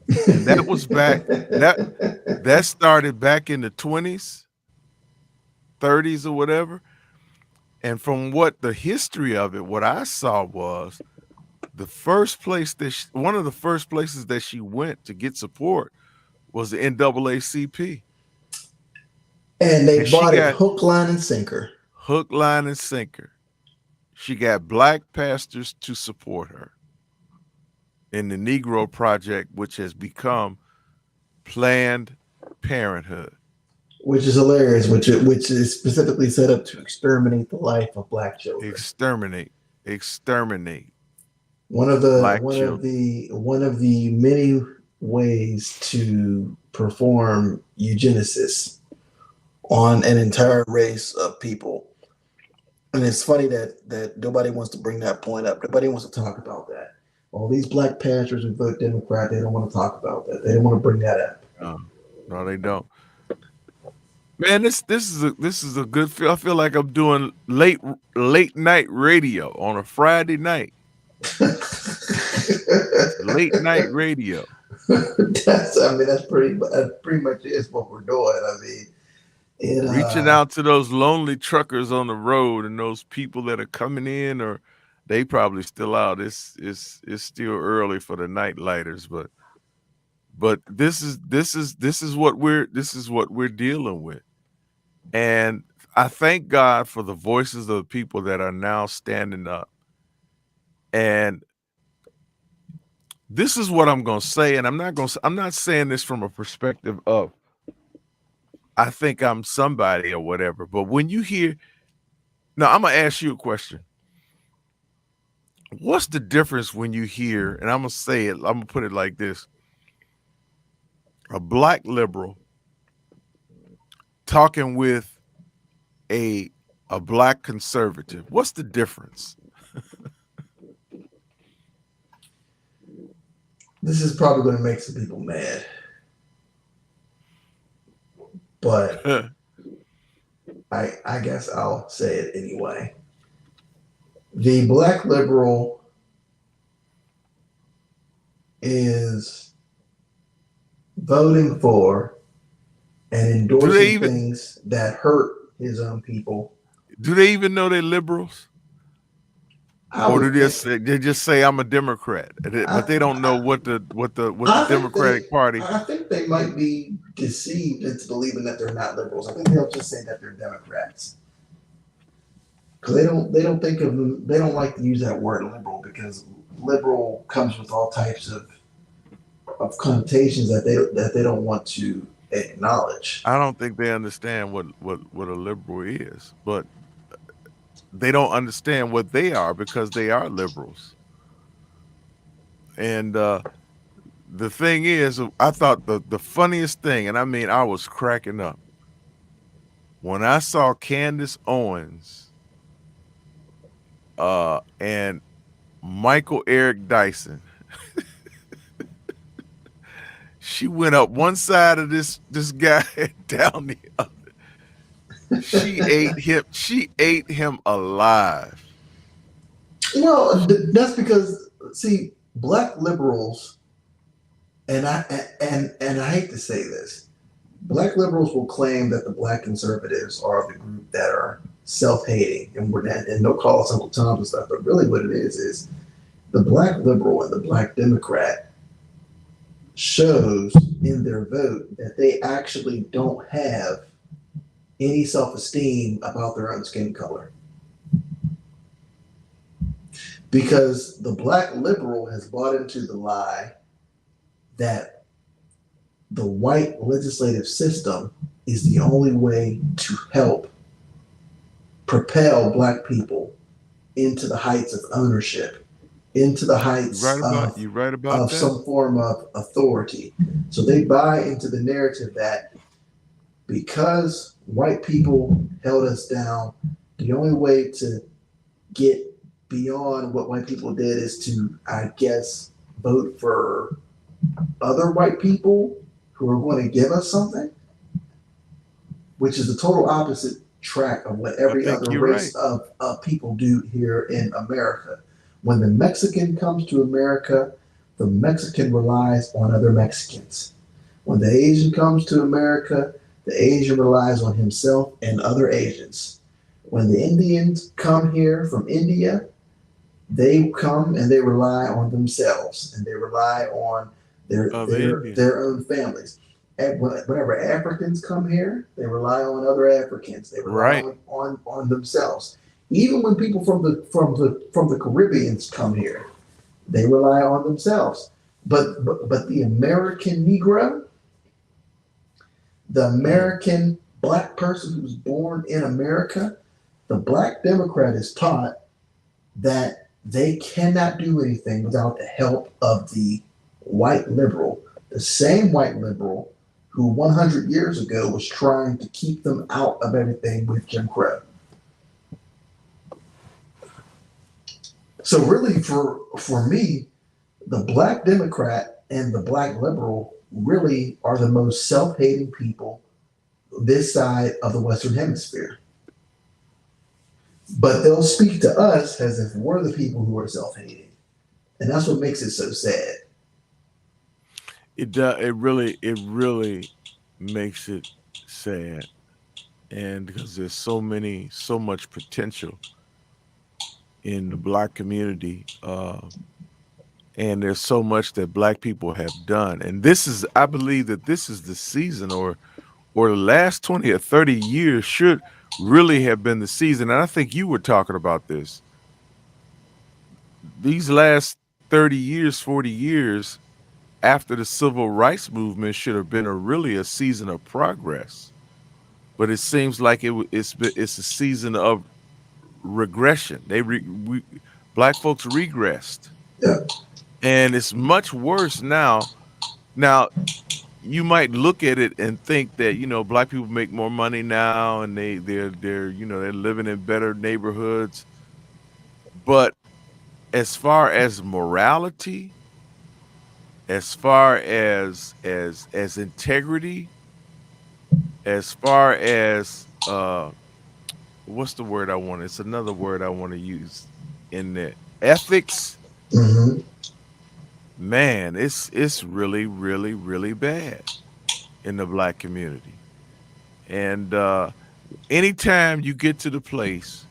and that was back that started back in the 20s, 30s, or whatever. And from what the history of it, what I saw was one of the first places that she went to get support was the NAACP, And they and she bought it got hook, line, and sinker. hook, line, and sinker. She got black pastors to support her in the Negro Project, which has become Planned Parenthood. Which is hilarious. Which is specifically set up to exterminate the life of black children. Exterminate, exterminate One of the black one of children. the one of the many ways to perform eugenesis on an entire race of people. And it's funny that nobody wants to bring that point up. Nobody wants to talk about that. All these black pastors who vote Democrat, they don't want to talk about that. They don't want to bring that up. No, no, they don't. Man, this is a good feel. I feel like I'm doing late night radio on a Friday night. It's late night radio. That's pretty much is what we're doing. I mean, it Reaching out to those lonely truckers on the road and those people that are coming in, or they probably still out. It's still early for the night lighters, but this is what we're dealing with. And I thank God for the voices of the people that are now standing up. And this is what I'm gonna say, and I'm not saying this from a perspective of I think I'm somebody or whatever. But when you hear now, I'm gonna ask you a question. What's the difference when you hear, and I'm gonna say it, I'm gonna put it like this: a black liberal talking with a a black conservative. What's the difference? This is probably going to make some people mad, but I guess I'll say it anyway. The black liberal is voting for and do they endorsing even things that hurt his own people. do they even know they're liberals? I Or do would think. they just say I'm a Democrat, but I, they don't know I, what the I think Democratic Party. I think they might be deceived into believing that they're not liberals. I think they'll just say that they're Democrats because they don't think of them. They don't like to use that word liberal because liberal comes with all types of connotations that they don't want to acknowledge. I don't think they understand what a liberal is, but they don't understand what they are because they are liberals. And the thing is, I thought the funniest thing, and I mean, I was cracking up when I saw Candace Owens and Michael Eric Dyson. She went up one side of this guy down the other. She ate him. She ate him alive. That's because see, black liberals, and I hate to say this, black liberals will claim that the black conservatives are the group that are self-hating and they'll call us Uncle Toms and stuff. But really, what it is the black liberal and the black Democrat shows in their vote that they actually don't have any self-esteem about their own skin color because the black liberal has bought into the lie that the white legislative system is the only way to help propel black people into the heights of ownership, into the heights You right about of that? some form of authority. So they buy into the narrative that because white people held us down, the only way to get beyond what white people did is to, I guess, vote for other white people who are going to give us something, which is the total opposite track of what I every think other you're race right. of people do here in America. When the Mexican comes to America, the Mexican relies on other Mexicans. When the Asian comes to America, the Asian relies on himself and other Asians. When the Indians come here from India, they come and they rely on themselves and they rely on Other Indians. their own families. And whenever Africans come here, they rely on other Africans. They rely Right. on themselves. Even when people from the Caribbeans come here, they rely on themselves. But the American Negro, the Mm. American black person who's born in America, the black Democrat is taught that they cannot do anything without the help of the white liberal, the same white liberal who 100 years ago was trying to keep them out of everything with Jim Crow. So really, for me, the black Democrat and the black liberal really are the most self-hating people this side of the Western Hemisphere. But they'll speak to us as if we're the people who are self-hating, and that's what makes it so sad. It really makes it sad, and because there's so much potential in the black community, and there's so much that black people have done, and I believe that this is the season, or the last 20 or 30 years should really have been the season. And I think you were talking about this. These last 30 years, 40 years after the civil rights movement should have been really a season of progress. But it seems like it's a season of regression. Black folks regressed, Yeah. and it's much worse now. Now you might look at it and think that black people make more money now, and they're they're living in better neighborhoods. But as far as morality, as far as integrity, as far as what's the word I want? It's another word I want to use in there. Ethics, Hmm. man, it's really, really, really bad in the black community. And anytime you get to the place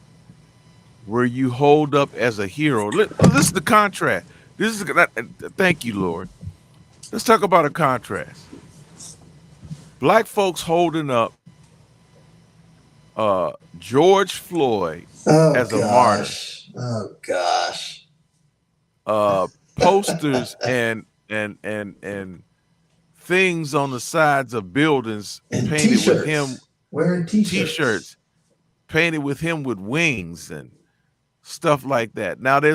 where you hold up as a hero, this is the contrast. This is thank you, Lord. Let's talk about a contrast. Black folks holding up George Floyd Oh as a martyr, gosh. Oh gosh. uh, posters and things on the sides of buildings And painted with him, t-shirts. Wearing t-shirts. t-shirts painted with him with wings and stuff like that. Now there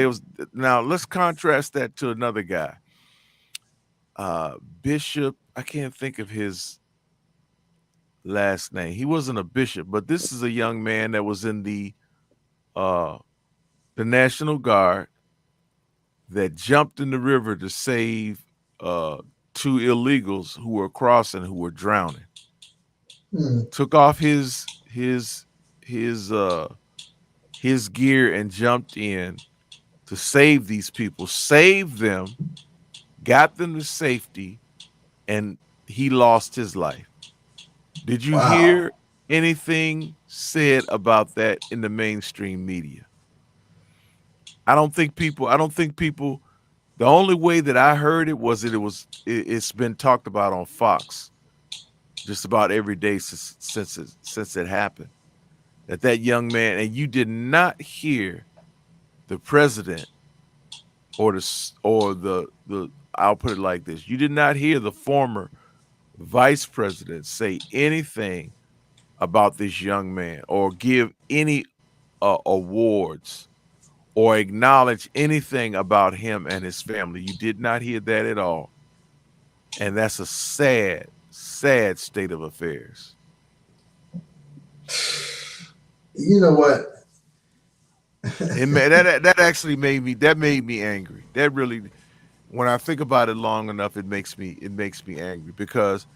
was now let's contrast that to another guy, Bishop. I can't think of his last name. He wasn't a bishop, but this is a young man that was in uh the National Guard that jumped in the river to save uh two illegals who were crossing, who were drowning. Hmm. Took off his his gear and jumped in to save these people, saved them, got them to safety, and he lost his life. Did you Wow. hear anything said about that in the mainstream media? I don't think people the only way that I heard it was that it's been talked about on Fox just about every day since it happened. That young man, and you did not hear the president or the I'll put it like this. You did not hear the former vice president say anything about this young man or give any awards or acknowledge anything about him and his family. You did not hear that at all. And that's a sad, sad state of affairs. You know what? That actually made me angry. That really, when I think about it long enough, it makes me angry because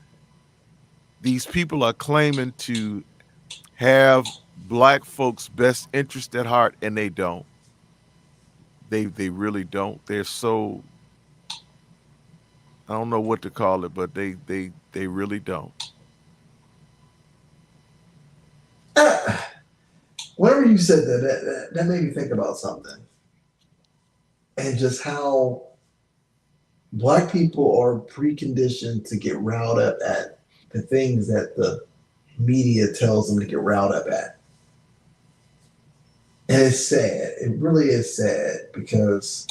these people are claiming to have black folks' best interest at heart, and they don't. They really don't. They're so, I don't know what to call it, but they really don't. Whenever you said that made me think about something, and just how black people are preconditioned to get riled up at the things that the media tells them to get riled up at. And it's sad. It really is sad because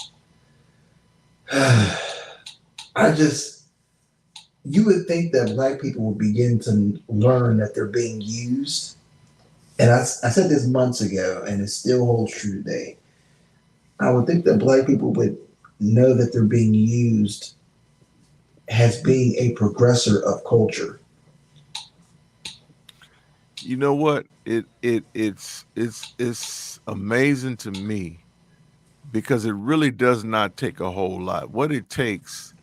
I just, you would think that black people would begin to learn that they're being used. And I said this months ago, and it still holds true today. I would think that black people would know that they're being used as being a progressor of culture. You know what? It's amazing to me because it really does not take a whole lot. What it takes,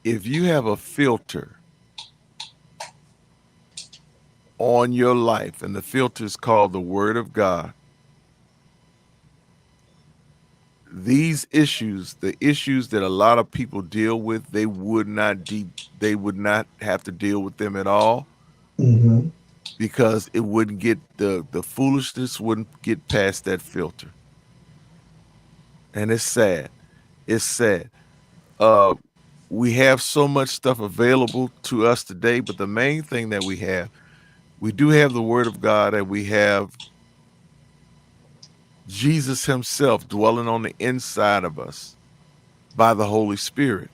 if you have a filter on your life, and the filter is called the Word of God, these issues, the issues that a lot of people deal with, they would not have to deal with them at all Mm-hmm. because it wouldn't get the foolishness wouldn't get past that filter. And it's sad. It's sad. Uh we have so much stuff available to us today, but the main thing that we do have the Word of God, and we have Jesus himself dwelling on the inside of us by the Holy Spirit.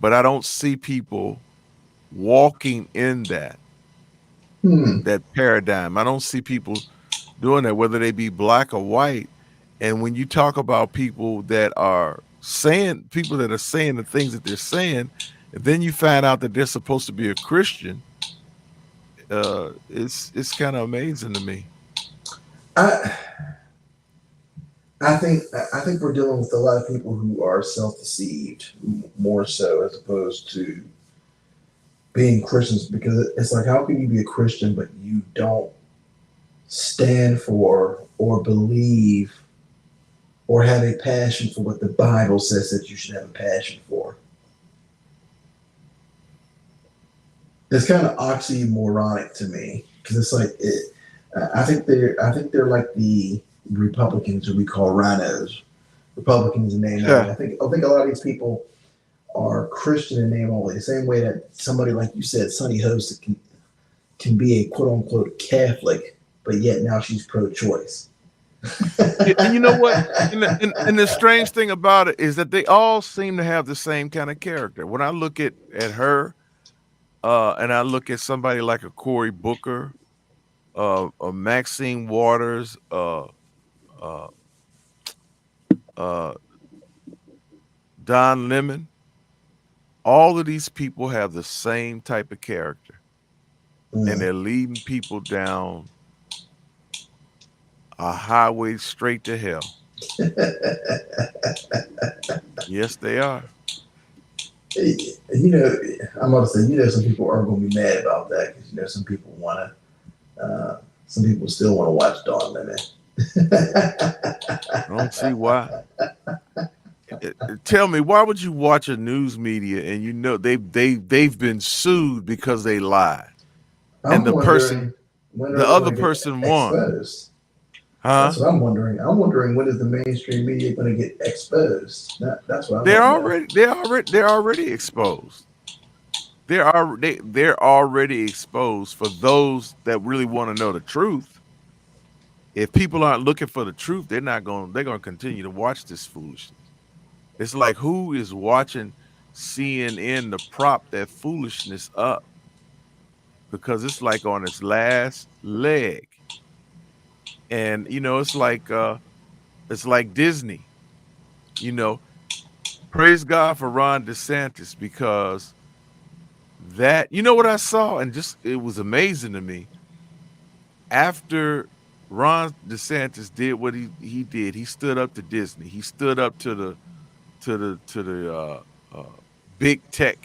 But I don't see people walking in Hmm. that paradigm. I don't see people doing that, whether they be black or white. And when you talk about people that are saying the things that they're saying, and then you find out that they're supposed to be a Christian, it's kind of amazing to me. I I think we're dealing with a lot of people who are self-deceived more so as opposed to being Christians, because it's like, how can you be a Christian but you don't stand for or believe or have a passion for what the Bible says that you should have a passion for? It's kind of oxymoronic to me, because it's like I think they're like the Republicans who we call rhinos. Republicans in name only. Yeah. I think a lot of these people are Christian in name only. The same way that somebody like you said, Sunny Host, can be a quote unquote Catholic, but yet now she's pro-choice. Yeah, and you know what? And the strange thing about it is that they all seem to have the same kind of character. When I look at her, and I look at somebody like a Cory Booker, a Maxine Waters, uh, uh, Don Lemon, all of these people have the same type of character, and Mm. they're leading people down a highway straight to hell. Yes, they are. You know, I'm about to say, some people are going to be mad about that, because some people want to, some people still want to watch Dawn Lemon. I don't see why. Tell me, why would you watch a news media and you know they've been sued because they lied, and I'm wondering, when are the they other going to get person won, exposed? huh? That's what I'm wondering. I'm wondering, when is the mainstream media going to get exposed? That's what I They're want to know. already they're already exposed. They're already exposed for those that really want to know the truth. If people aren't looking for the truth, they're gonna continue to watch this foolishness. It's like, who is watching CNN to prop that foolishness up, because it's like on its last leg. And it's like Disney, you know. Praise God for Ron DeSantis, because what I saw, and just it was amazing to me. After Ron DeSantis did what he did, he stood up to Disney. He stood up to the big tech,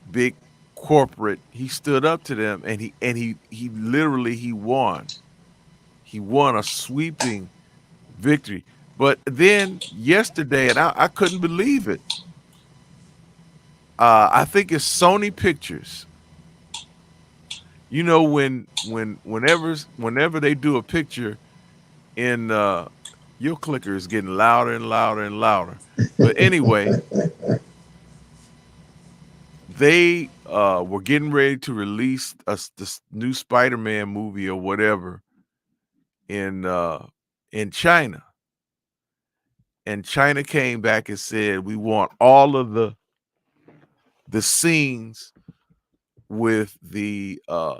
big corporate. He stood up to them, and he literally he won. He won a sweeping victory. But then yesterday, and I couldn't believe it. I think it's Sony Pictures. Whenever they do a picture in your clicker is getting louder and louder and louder. But anyway, they were getting ready to release this new Spider-Man movie or whatever in in China. And China came back and said, we want all of the scenes with the uh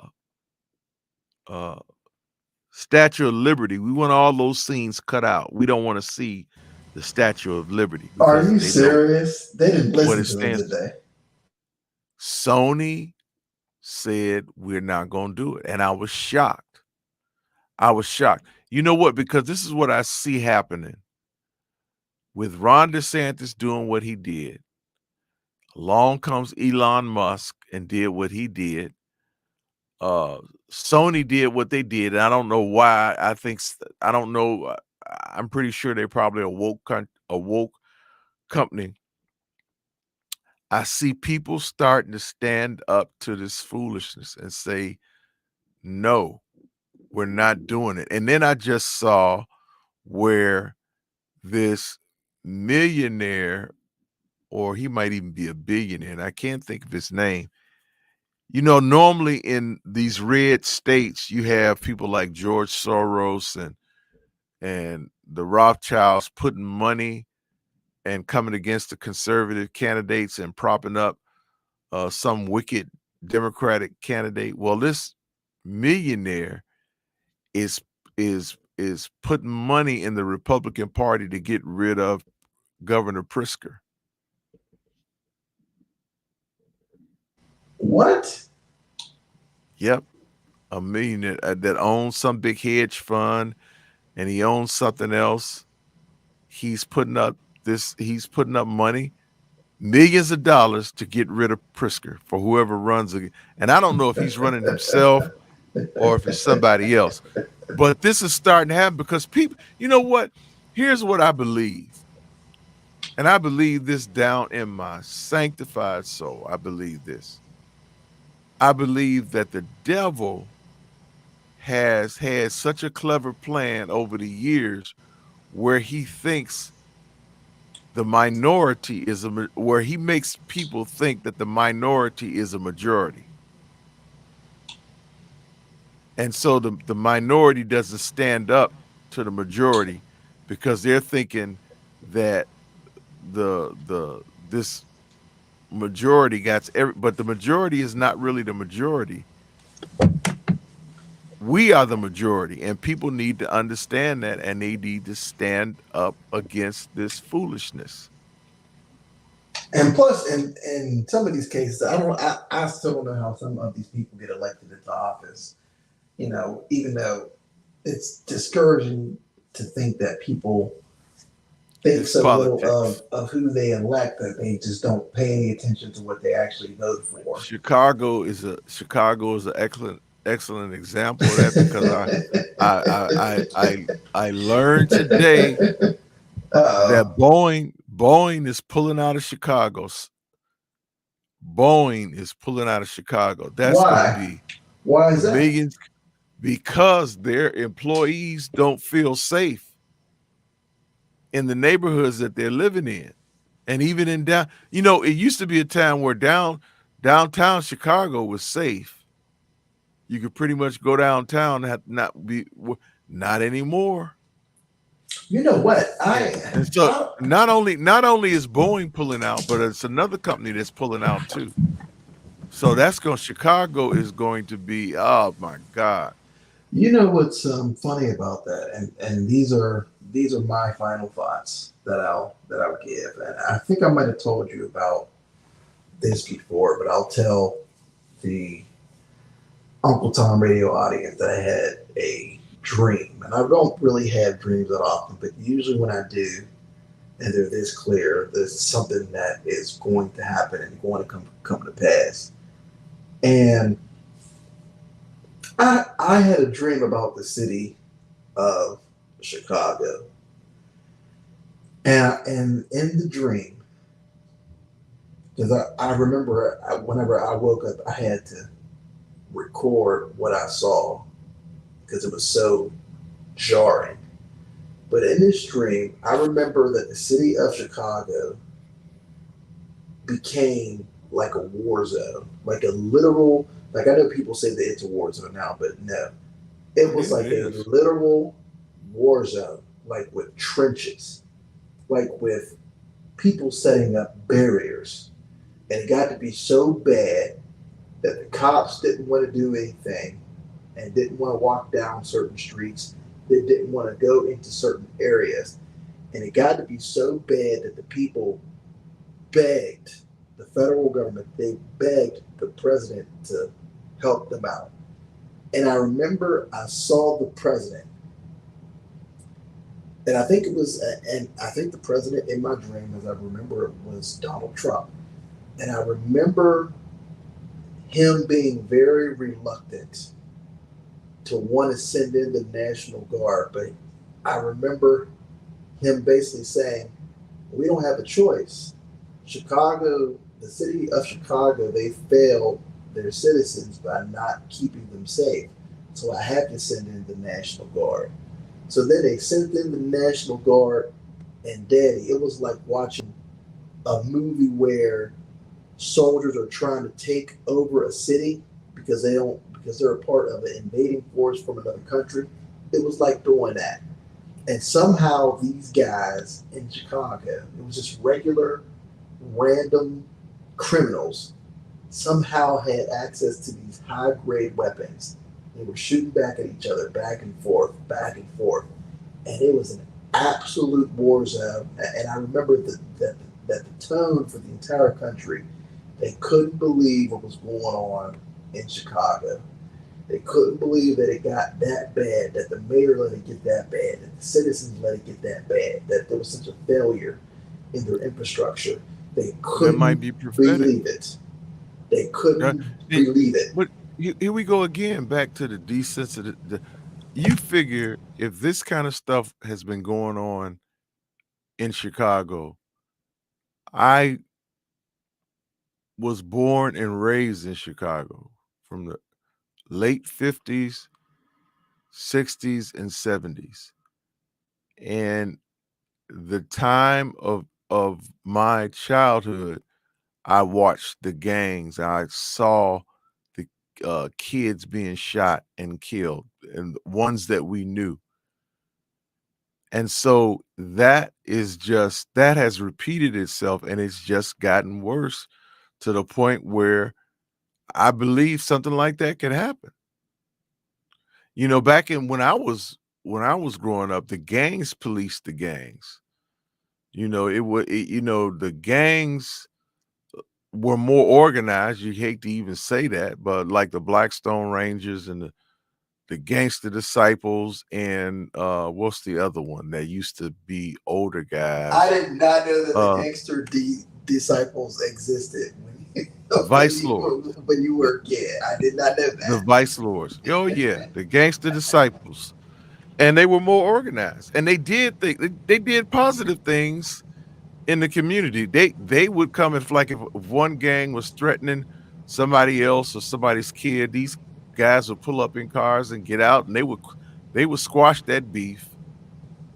Statue of Liberty. We want all those scenes cut out. We don't want to see the Statue of Liberty, Are because you they know serious? They didn't what listen it to them, stands did for. they? Sony said, we're not going to do it. And I was shocked. I was shocked. You know what? Because this is what I see happening with Ron DeSantis doing what he did. Along comes Elon Musk and did what he did. Uh, Sony did what they did. And I don't know why. I don't know. I'm pretty sure they're probably a woke company. I see people starting to stand up to this foolishness and say, no, we're not doing it. And then I just saw where this millionaire, or he might even be a billionaire, and I can't think of his name. Normally in these red states, you have people like George Soros and the Rothschilds putting money and coming against the conservative candidates and propping up some wicked Democratic candidate. Well, this millionaire is is putting money in the Republican Party to get rid of Governor Pritzker. What? Yep, a millionaire that owns some big hedge fund, and he owns something else. He's putting up He's putting up money, millions of dollars to get rid of Pritzker for whoever runs it. And I don't know if he's running himself or if it's somebody else. But this is starting to happen because people, you know what? Here's what I believe. And I believe this down in my sanctified soul. I believe this. I believe that the devil has had such a clever plan over the years where he thinks the minority is where he makes people think that the minority is a majority. And so the minority doesn't stand up to the majority because they're thinking that the this majority got but the majority is not really the majority. We are the majority, and people need to understand that, and they need to stand up against this foolishness. And plus, in some of these cases, I still don't know how some of these people get elected into office. You know, even though it's discouraging to think that people think It's so little politics. of who they elect that they just don't pay any attention to what they actually vote for. Chicago is an excellent example of that because I I I I learned today that Uh, Boeing is pulling out of Chicago. Boeing is pulling out of Chicago. That's going to why? be Why is that? millions because their employees don't feel safe in the neighborhoods that they're living in. And even in it used to be a time where downtown Chicago was safe. You could pretty much go downtown and not anymore. You know what? And so not only is Boeing pulling out, but it's another company that's pulling out too. So Chicago is going to be, oh my God. You know what's funny about that, and these are my final thoughts that I'll give, and I think I might have told you about this before, but I'll tell the Uncle Tom radio audience that I had a dream, and I don't really have dreams that often, but usually when I do, and they're this clear, there's something that is going to happen and going to come to pass. And I had a dream about the city of Chicago. And in the dream, because I remember whenever I woke up, I had to record what I saw because it was so jarring. But in this dream, I remember that the city of Chicago became like a war zone, like a literal, like I know people say that it's a war zone now, but no, it was Yeah, it like a is. literal war zone, like with trenches, like with people setting up barriers. And it got to be so bad that the cops didn't want to do anything and didn't want to walk down certain streets. They didn't want to go into certain areas. And it got to be so bad that the people begged the federal government, they begged the president to help them out. And I remember I saw the president, and I think it was, and I think the president in my dream, as I remember it, was Donald Trump. And I remember him being very reluctant to want to send in the National Guard. But I remember him basically saying, we don't have a choice. Chicago, the city of Chicago, they failed their citizens by not keeping them safe. So I have to send in the National Guard. So then they sent in the National Guard, and Daddy, it was like watching a movie where soldiers are trying to take over a city because they're a part of an invading force from another country. It was like doing that. And somehow these guys in Chicago, it was just regular, random criminals, somehow had access to these high grade weapons. They were shooting back at each other, back and forth, back and forth. And it was an absolute war zone. And I remember that the tone for the entire country, they couldn't believe what was going on in Chicago. They couldn't believe that it got that bad, that the mayor let it get that bad, that the citizens let it get that bad, that there was such a failure in their infrastructure. They That might couldn't be prophetic. believe it. They Uh, couldn't and- believe it. but here we go again, back to the desensitive. You figure if this kind of stuff has been going on in Chicago, I was born and raised in Chicago from the late 50s, 60s, and 70s. And the time of my childhood, I watched the gangs. I saw the kids being shot and killed, and the ones that we knew. And so that has repeated itself, and it's just gotten worse to the point where I believe something like that could happen. You know, back in when I was growing up, the gangs policed the gangs. You know, the gangs were more organized. You hate to even say that, but like the Blackstone Rangers and the Gangster Disciples and what's the other one that used to be older I guys? did not know that the Uh gangster disciples existed Vice Lords. when you The were a kid. I did not know the that. Vice Lords. Oh yeah, the Gangster Disciples. And they were more organized. And they did positive things in the community. They would come if like if one gang was threatening somebody else or somebody's kid, these guys would pull up in cars and get out and they would squash that beef.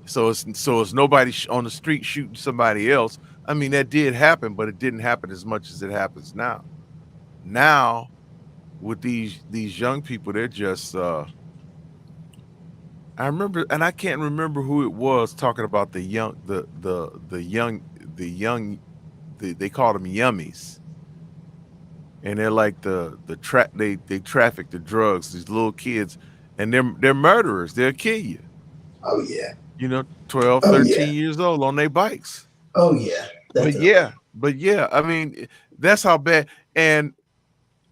So it's nobody on the street shooting somebody else. I mean, that did happen, but it didn't happen as much as it happens now. Now with these young people, they're just I remember, and I can't remember who it was talking about the young the young they called them yummies, and they're like they traffic the drugs, these little kids, and they're murderers. They'll kill you. Oh yeah. You know, 12, Oh yeah. 13 years old on their bikes. Oh yeah. Definitely. But yeah, I mean, that's how bad. And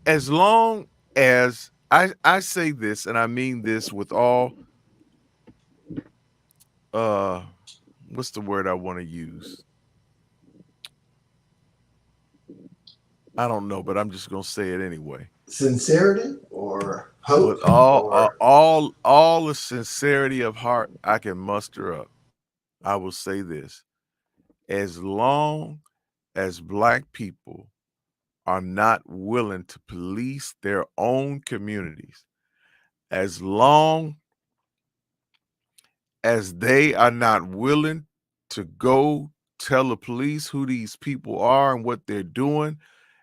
as long as I say this, and I mean this with all uh what's the word I want to use? I don't know, but I'm just gonna say it anyway. Sincerity or With hope or all the sincerity of heart I can muster up, I will say this: as long as Black people are not willing to police their own communities, as long as they are not willing to go tell the police who these people are and what they're doing,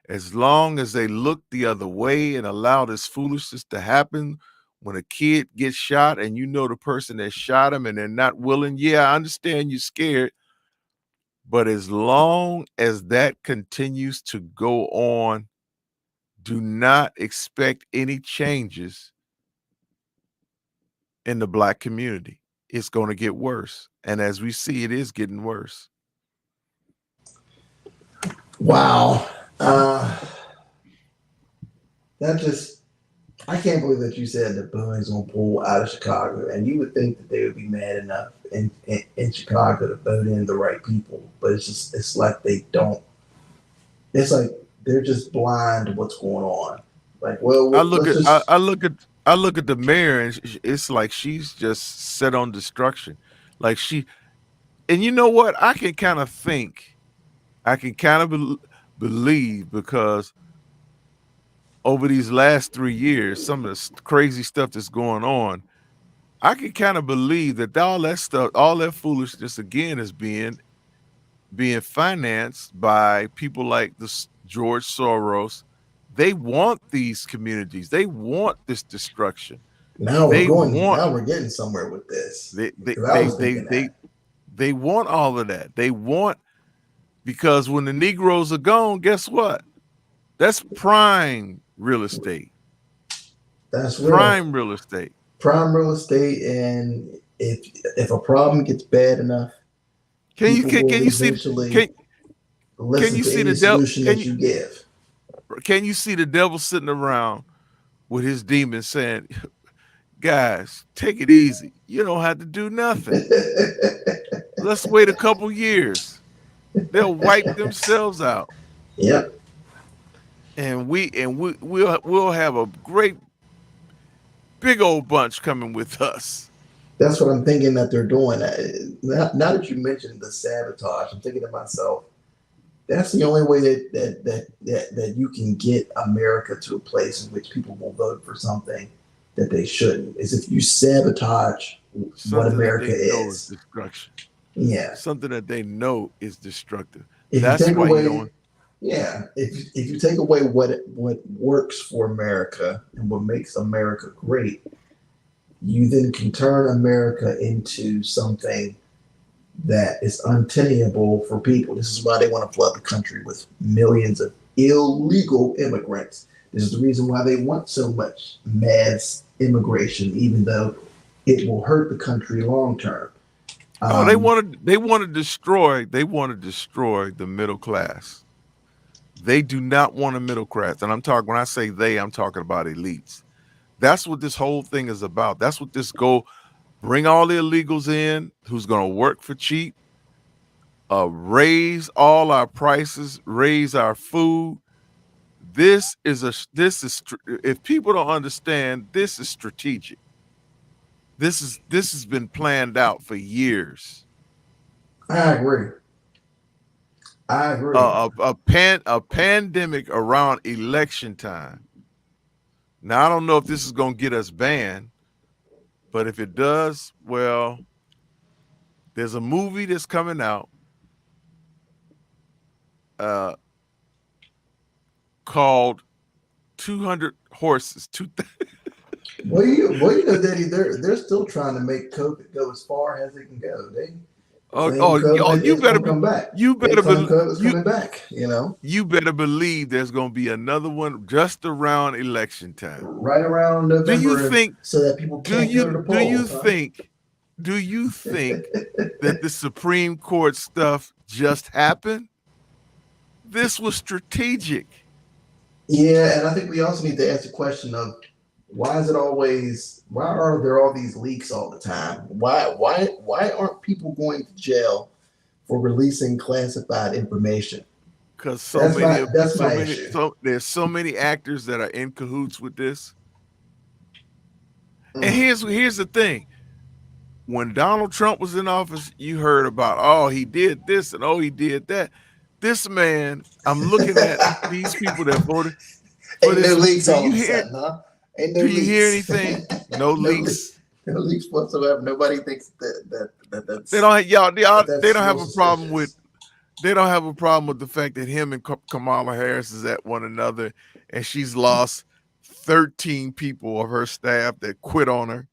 as long as they look the other way and allow this foolishness to happen when a kid gets shot and you know the person that shot him and they're not willing, yeah, I understand you're scared, but as long as that continues to go on, do not expect any changes in the Black community. It's going to get worse. And as we see, it is getting worse. wow. Uh, that just I can't believe that you said that Boeing's gonna pull out of Chicago, and you would think that they would be mad enough in Chicago to vote in the right people, but it's like they don't. It's like they're just blind to what's going on. Like, I well, look let's at I, just I look at I look at the mayor and it's like she's just set on destruction. Like and you know what? I can kind of believe because over these last 3 years, some of the crazy stuff that's going on, I can kind of believe that all that stuff, all that foolishness again is being financed by people like George Soros. They want these communities. They want this destruction. Now we're They going. want Now we're getting somewhere with this they they because I they was they thinking they, that. they want all of that. They want because when the Negroes are gone, guess what? That's prime real estate. That's real. Prime real estate. Prime real estate, and if a problem gets bad enough, people will Can you see eventually can can listen you to see any the devil solution that you give. can you see the devil sitting around with his demons saying, "Guys, take it easy. You don't have to do nothing. Let's wait a couple years. They'll wipe themselves out, Yep, and we'll have a great big old bunch coming with us." that's what I'm thinking that they're doing. Now that you mentioned the sabotage, I'm thinking to myself, that's the only way that you can get America to a place in which people will vote for something that they shouldn't is if you sabotage what Something that America they know is is. destruction. Yeah. Something that they know is destructive. If you That's take why you away, don't. yeah, if you take away what works for America and what makes America great, you then can turn America into something that is untenable for people. This is why they want to flood the country with millions of illegal immigrants. This is the reason why they want so much mass immigration, even though it will hurt the country long term. Oh, Um, they want to destroy the middle class. They do not want a middle class. And I'm talking when I say they, I'm talking about elites. That's what this whole thing is about. That's what this goal bring all the illegals in who's going to work for cheap, raise all our prices, raise our food. If people don't understand, this is strategic. This has been planned out for years. I agree. I agree. A pandemic around election time. Now I don't know if this is going to get us banned, but if it does, well, there's a movie that's coming out uh, called 200 Horses. Well, you know, Daddy, they're still trying to make COVID go as far as it can go. They Oh, claim oh, COVID you is better going to be, come back. you They better claim be, COVID is coming back. you better believe there's going to be another one just around election time. Right around Do you November, think so that people can't go to the do you polls, huh? think that the Supreme Court stuff just happened? This was strategic. Yeah, and I think we also need to ask the question of why are there all these leaks all the time? Why aren't people going to jail for releasing classified information? Because That's my issue. there's so many actors that are in cahoots with this. And Mm. here's the thing: when Donald Trump was in office, you heard about he did this and he did that. This man, I'm looking at these people that voted for Ain't no this. leaks all of a sudden, huh? Ain't no Do you hear leaks. anything? No no, le- leaks. no leaks whatsoever. Nobody thinks They don't have, they that's don't real have a problem with suspicious. they don't have a problem with the fact that him and Kamala Harris is at one another, and she's lost 13 people of her staff that quit on her.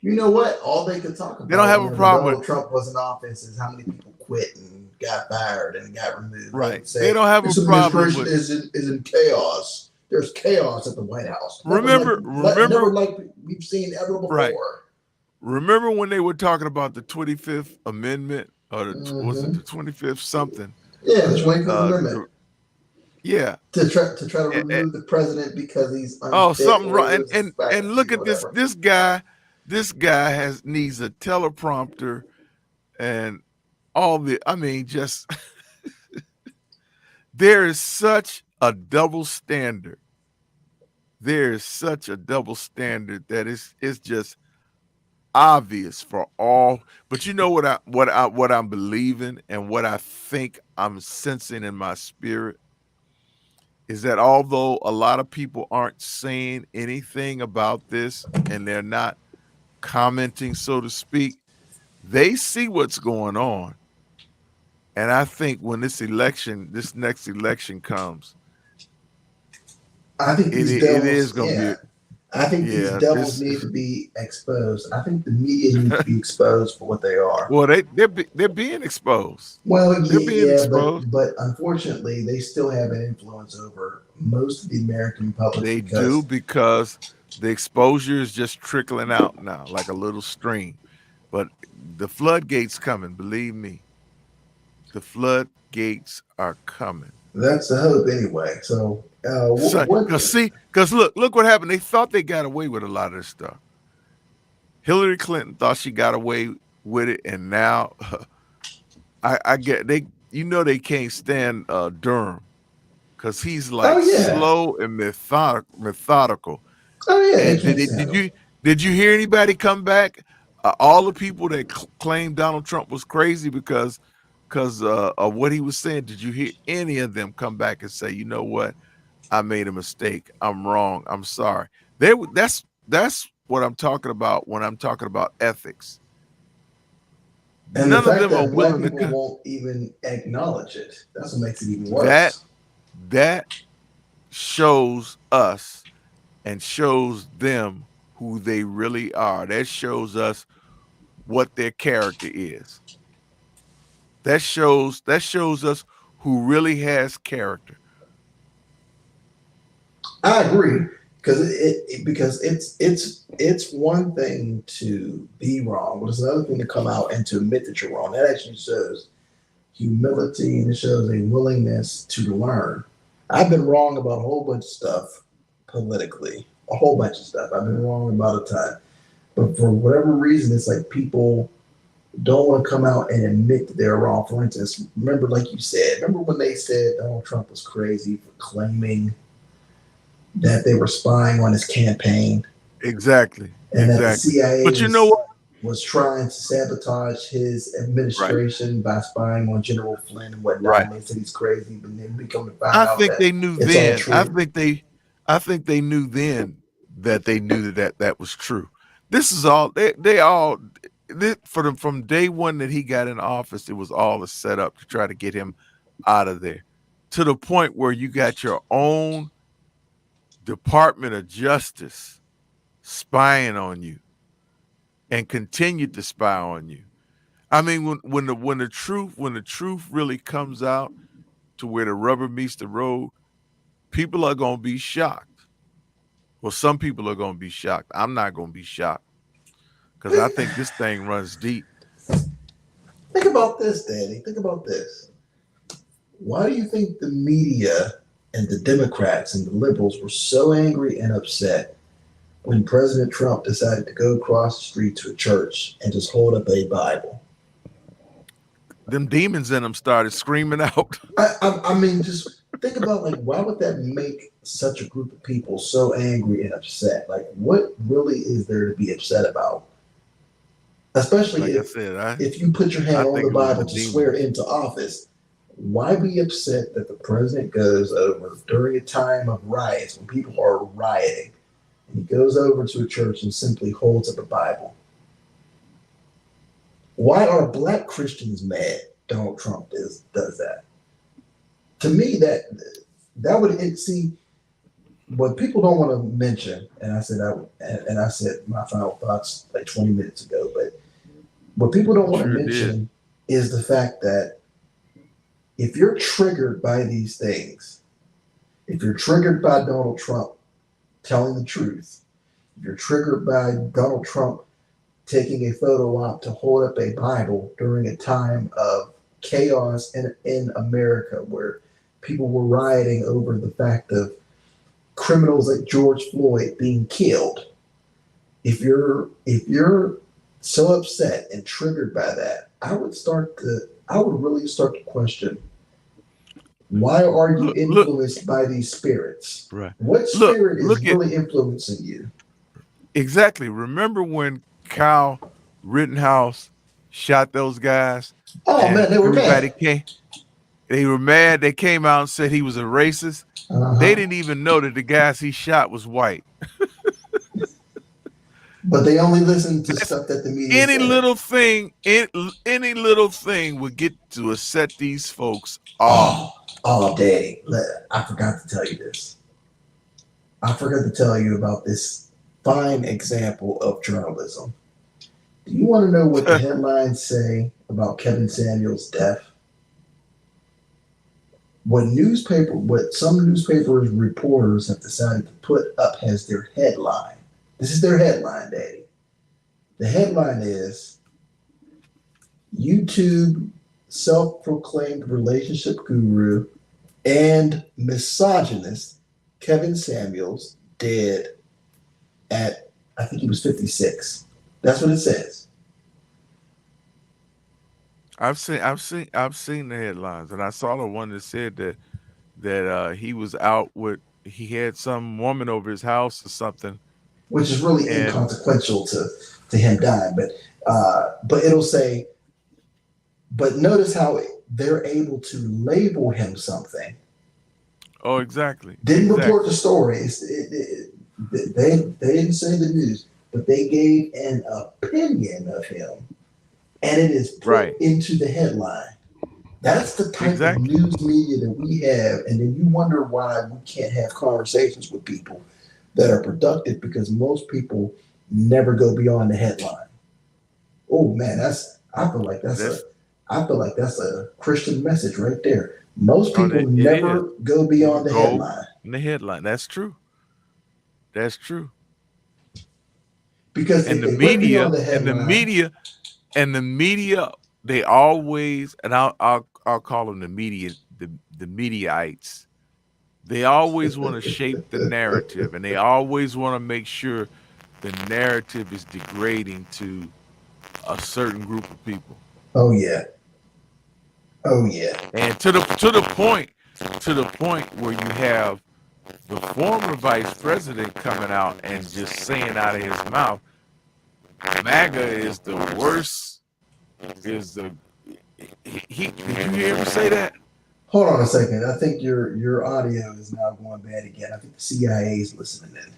You know what? All they could talk They don't about have a whenever problem with Donald Trump was in office is how many people quit and got fired and got removed. They right. would They say don't have a this problem administration with is in chaos. There's chaos at the White House. Never remember like we've seen ever right. before. Remember when they were talking about the 25th Amendment or was it Mm-hmm. the 25th something? Yeah, the 25th Uh, Amendment to, yeah. to try to Eh, eh, remove the president because he's oh, unfit something or he right. loses And faculties look or at this. whatever. This guy has needs a teleprompter and all the. I mean, just there is such a double standard. There is such a double standard that it's just obvious for all. But you know what I'm believing and what I think I'm sensing in my spirit is that although a lot of people aren't saying anything about this and they're not commenting, so to speak, they see what's going on. And I think when this next election comes, I think these it devils, is going to be yeah. I think these Yeah, devils it's need to be exposed. I think the media needs to be exposed for what they are. well, they're being exposed. Well, They're yeah, being yeah, exposed. but unfortunately, they still have an influence over most of the American public They do because because the exposure is just trickling out now, like a little stream. But the floodgates coming, believe me. The floodgates are coming. that's the hope anyway. So, So, what? cause look what happened. They thought they got away with a lot of this stuff. Hillary Clinton thought she got away with it, and now I get they can't stand Durham because he's Oh like yeah, slow and methodical. oh yeah, they And can't stand them. did you hear anybody come back? All the people that claimed Donald Trump was crazy because of what he was saying. Did you hear any of them come back and say, you know what? I made a mistake. I'm wrong. I'm sorry. That's what I'm talking about when I'm talking about ethics. And the None of fact them are that black willing to people won't even acknowledge it, that's what makes it even that worse. that shows us and shows them who they really are. That shows us what their character is. That shows us who really has character. I agree because because it's one thing to be wrong, but it's another thing to come out and to admit that you're wrong. That actually shows humility and it shows a willingness to learn. I've been wrong about a whole bunch of stuff politically, a whole bunch of stuff. I've been wrong about a ton, but for whatever reason, it's like people don't want to come out and admit that they're wrong. For instance, remember, like you said, remember when they said Donald Trump was crazy for claiming that they were spying on his campaign Exactly. and that the Exactly. CIA But you know what? was trying to sabotage his Right. administration by spying on General Flynn and whatnot. Right. And they said he's crazy, but then we come to find I out think that they knew it's all then. true. I think they knew then that they knew that was true. This is all they all from day one that he got in office, it was all a setup to try to get him out of there. To the point where you got your own Department of Justice spying on you and continued to spy on you. I mean, when the truth really comes out to where the rubber meets the road, people are gonna be shocked. Well, some people are gonna be shocked. I'm not gonna be shocked because I Think, think this thing runs deep. think about this, Danny. Think about this. Why do you think the media and the Democrats and the liberals were so angry and upset when President Trump decided to go across the street to a church and just hold up a Bible? Them demons in them started screaming out. I mean, just think about like why would that make such a group of people so angry and upset? Like, what really is there to be upset about? Especially Like I said, if you put your I hand on think the it was Bible the to swear demons. into office. Why be upset that the president goes over during a time of riots when people are rioting and he goes over to a church and simply holds up a Bible? Why are black Christians mad Donald Trump does that? To me, that would see what people don't want to mention. And I said and I said my final thoughts like 20 minutes ago. But what people don't want to Sure did. mention is the fact that if you're triggered by these things, if you're triggered by Donald Trump telling the truth, if you're triggered by Donald Trump taking a photo op to hold up a Bible during a time of chaos in America where people were rioting over the fact of criminals like George Floyd being killed. If you're so upset and triggered by that, I would really start to question why are you Look, influenced by these spirits? right. What Look, spirit is look at really influencing you? exactly. Remember when Kyle Rittenhouse shot those guys Oh and man, they were everybody mad. came they were mad. They came out and said he was a racist. Uh They huh. didn't even know that the guys he shot was white. But they only listen to That's stuff that the media any said. little thing, any little thing would get to set these folks off. Oh, oh, Daddy, I forgot to tell you this. I forgot to tell you about this. fine example of journalism. Do you want to know what the headlines say about Kevin Samuels' death? What some newspapers reporters have decided to put up as their headline. This is their headline, Daddy. The headline is YouTube self-proclaimed relationship guru and misogynist Kevin Samuels dead at, I think he was 56. That's what it says. I've seen the headlines, and I saw the one that said that he was out with he had some woman over his house or something, Which is really and inconsequential to him dying. But it'll say, but notice how they're able to label him something. oh, exactly, Didn't report exactly, the stories. They didn't say the news, but they gave an opinion of him, and it is put right, into the headline. That's the type of exactly, news media that we have, and then you wonder why we can't have conversations with people that are productive because most people never go beyond the headline. Oh man, that's that's I feel like that's a Christian message right there. Most oh, people it is. never go Never beyond the go headline in the headline. That's true. That's true. because And if the they went beyond media, the and the headline, media, and the media, they always, and I'll call them the media, the mediaites. They always want to shape the narrative, and they always want to make sure the narrative is degrading to a certain group of people. oh yeah, oh yeah, And to the point where you have the former vice president coming out and just saying out of his mouth, MAGA is the worst. Is the he? Did you hear him say that? hold on a second. I think your audio is now going bad again. I think the CIA is listening in.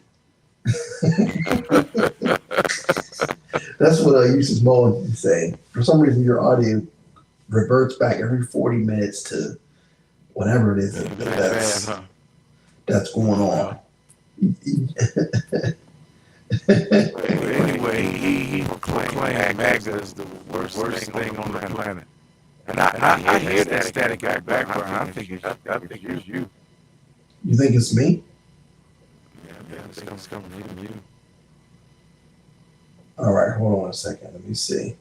That's what Yusuf Mullen say. For some reason, your audio reverts back every 40 minutes to whatever it is Yeah, bad, that's huh? that's going on. Well, anyway, he proclaimed MAGA is the worst thing on the planet. And I hear that static in the background. I think it's you. You think it's me? Yeah, it's coming from you. All right, hold on a second. Let me see.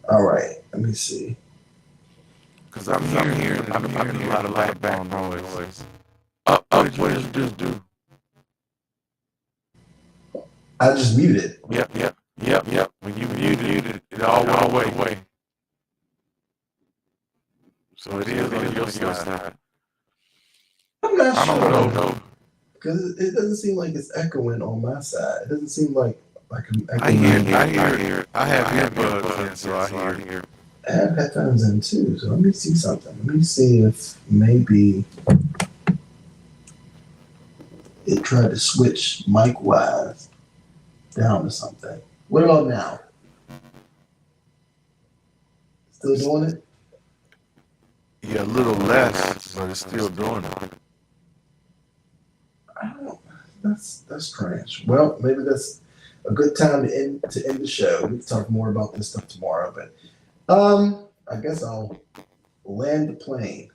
All right, let me see. Because I'm hearing a lot of background noise. What did you just do? I just muted. Yep. When you muted, it all went away. So it is on your side. I'm not I don't sure know. because it doesn't seem like it's echoing on my side. It doesn't seem like I'm I hear echoing. it. I hear it. I have earbuds in, so I hear it. I have headphones in too, so let me see something. Let me see if maybe it tried to switch mic wise down to something. What about now? Still doing it? Yeah, a little less, but it's still doing it. I don't. That's strange. Well, maybe that's a good time to end the show. We can talk more about this stuff tomorrow, but I guess I'll land the plane.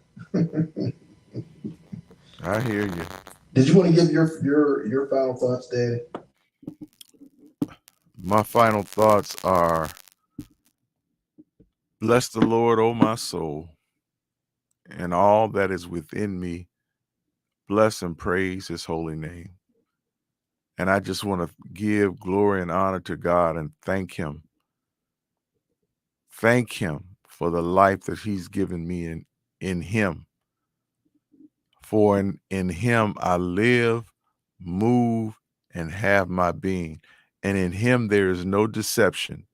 I hear you. Did you want to give your final thoughts, Daddy? My final thoughts are: bless the Lord, O my soul, and all that is within me. Bless and praise His holy name. And I just want to give glory and honor to God and thank Him. Thank Him for the life that He's given me in Him. For in Him I live, move, and have my being. And in Him there is no deception,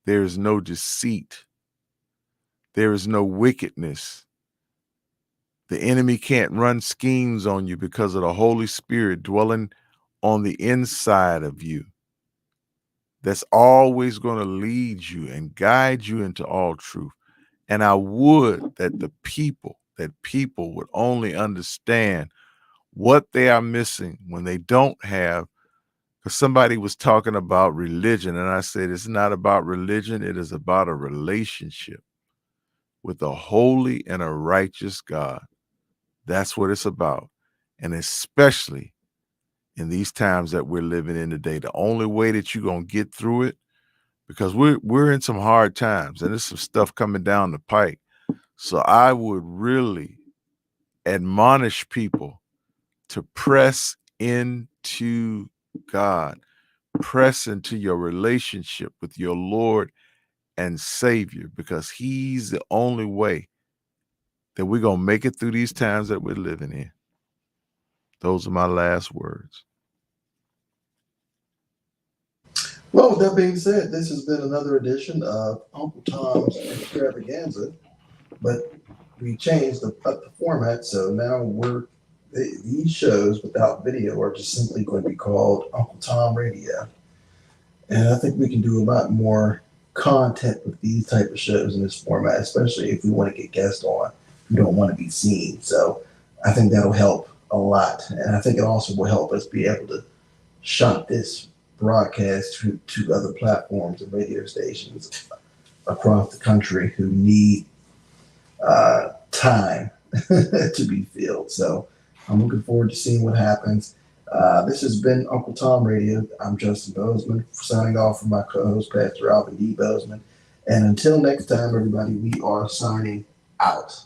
there is no deceit, there is no wickedness. The enemy can't run schemes on you because of the Holy Spirit dwelling on the inside of you. That's always going to lead you and guide you into all truth. And I would that people would only understand what they are missing when they don't have because somebody was talking about religion, and I said it's not about religion, it is about a relationship with a holy and a righteous God. That's what it's about. And especially in these times that we're living in today, the only way that you're gonna get through it, because we're in some hard times and there's some stuff coming down the pike. So I would really admonish people to press into God, press into your relationship with your Lord and Savior, because He's the only way that we're gonna make it through these times that we're living in. Those are my last words. Well, with that being said, this has been another edition of Uncle Tom's Extravaganza, but we changed up the format, so now these shows without video are just simply going to be called Uncle Tom Radio. And I think we can do a lot more content with these type of shows in this format, especially if we want to get guests on who don't want to be seen. So I think that'll help a lot. And I think it also will help us be able to shunt this broadcast to other platforms and radio stations across the country who need time to be filled. So I'm looking forward to seeing what happens. This has been Uncle Tom Radio. I'm Justin Bozeman, signing off from my co-host, Pastor Alvin D. Bozeman. And until next time, everybody, we are signing out.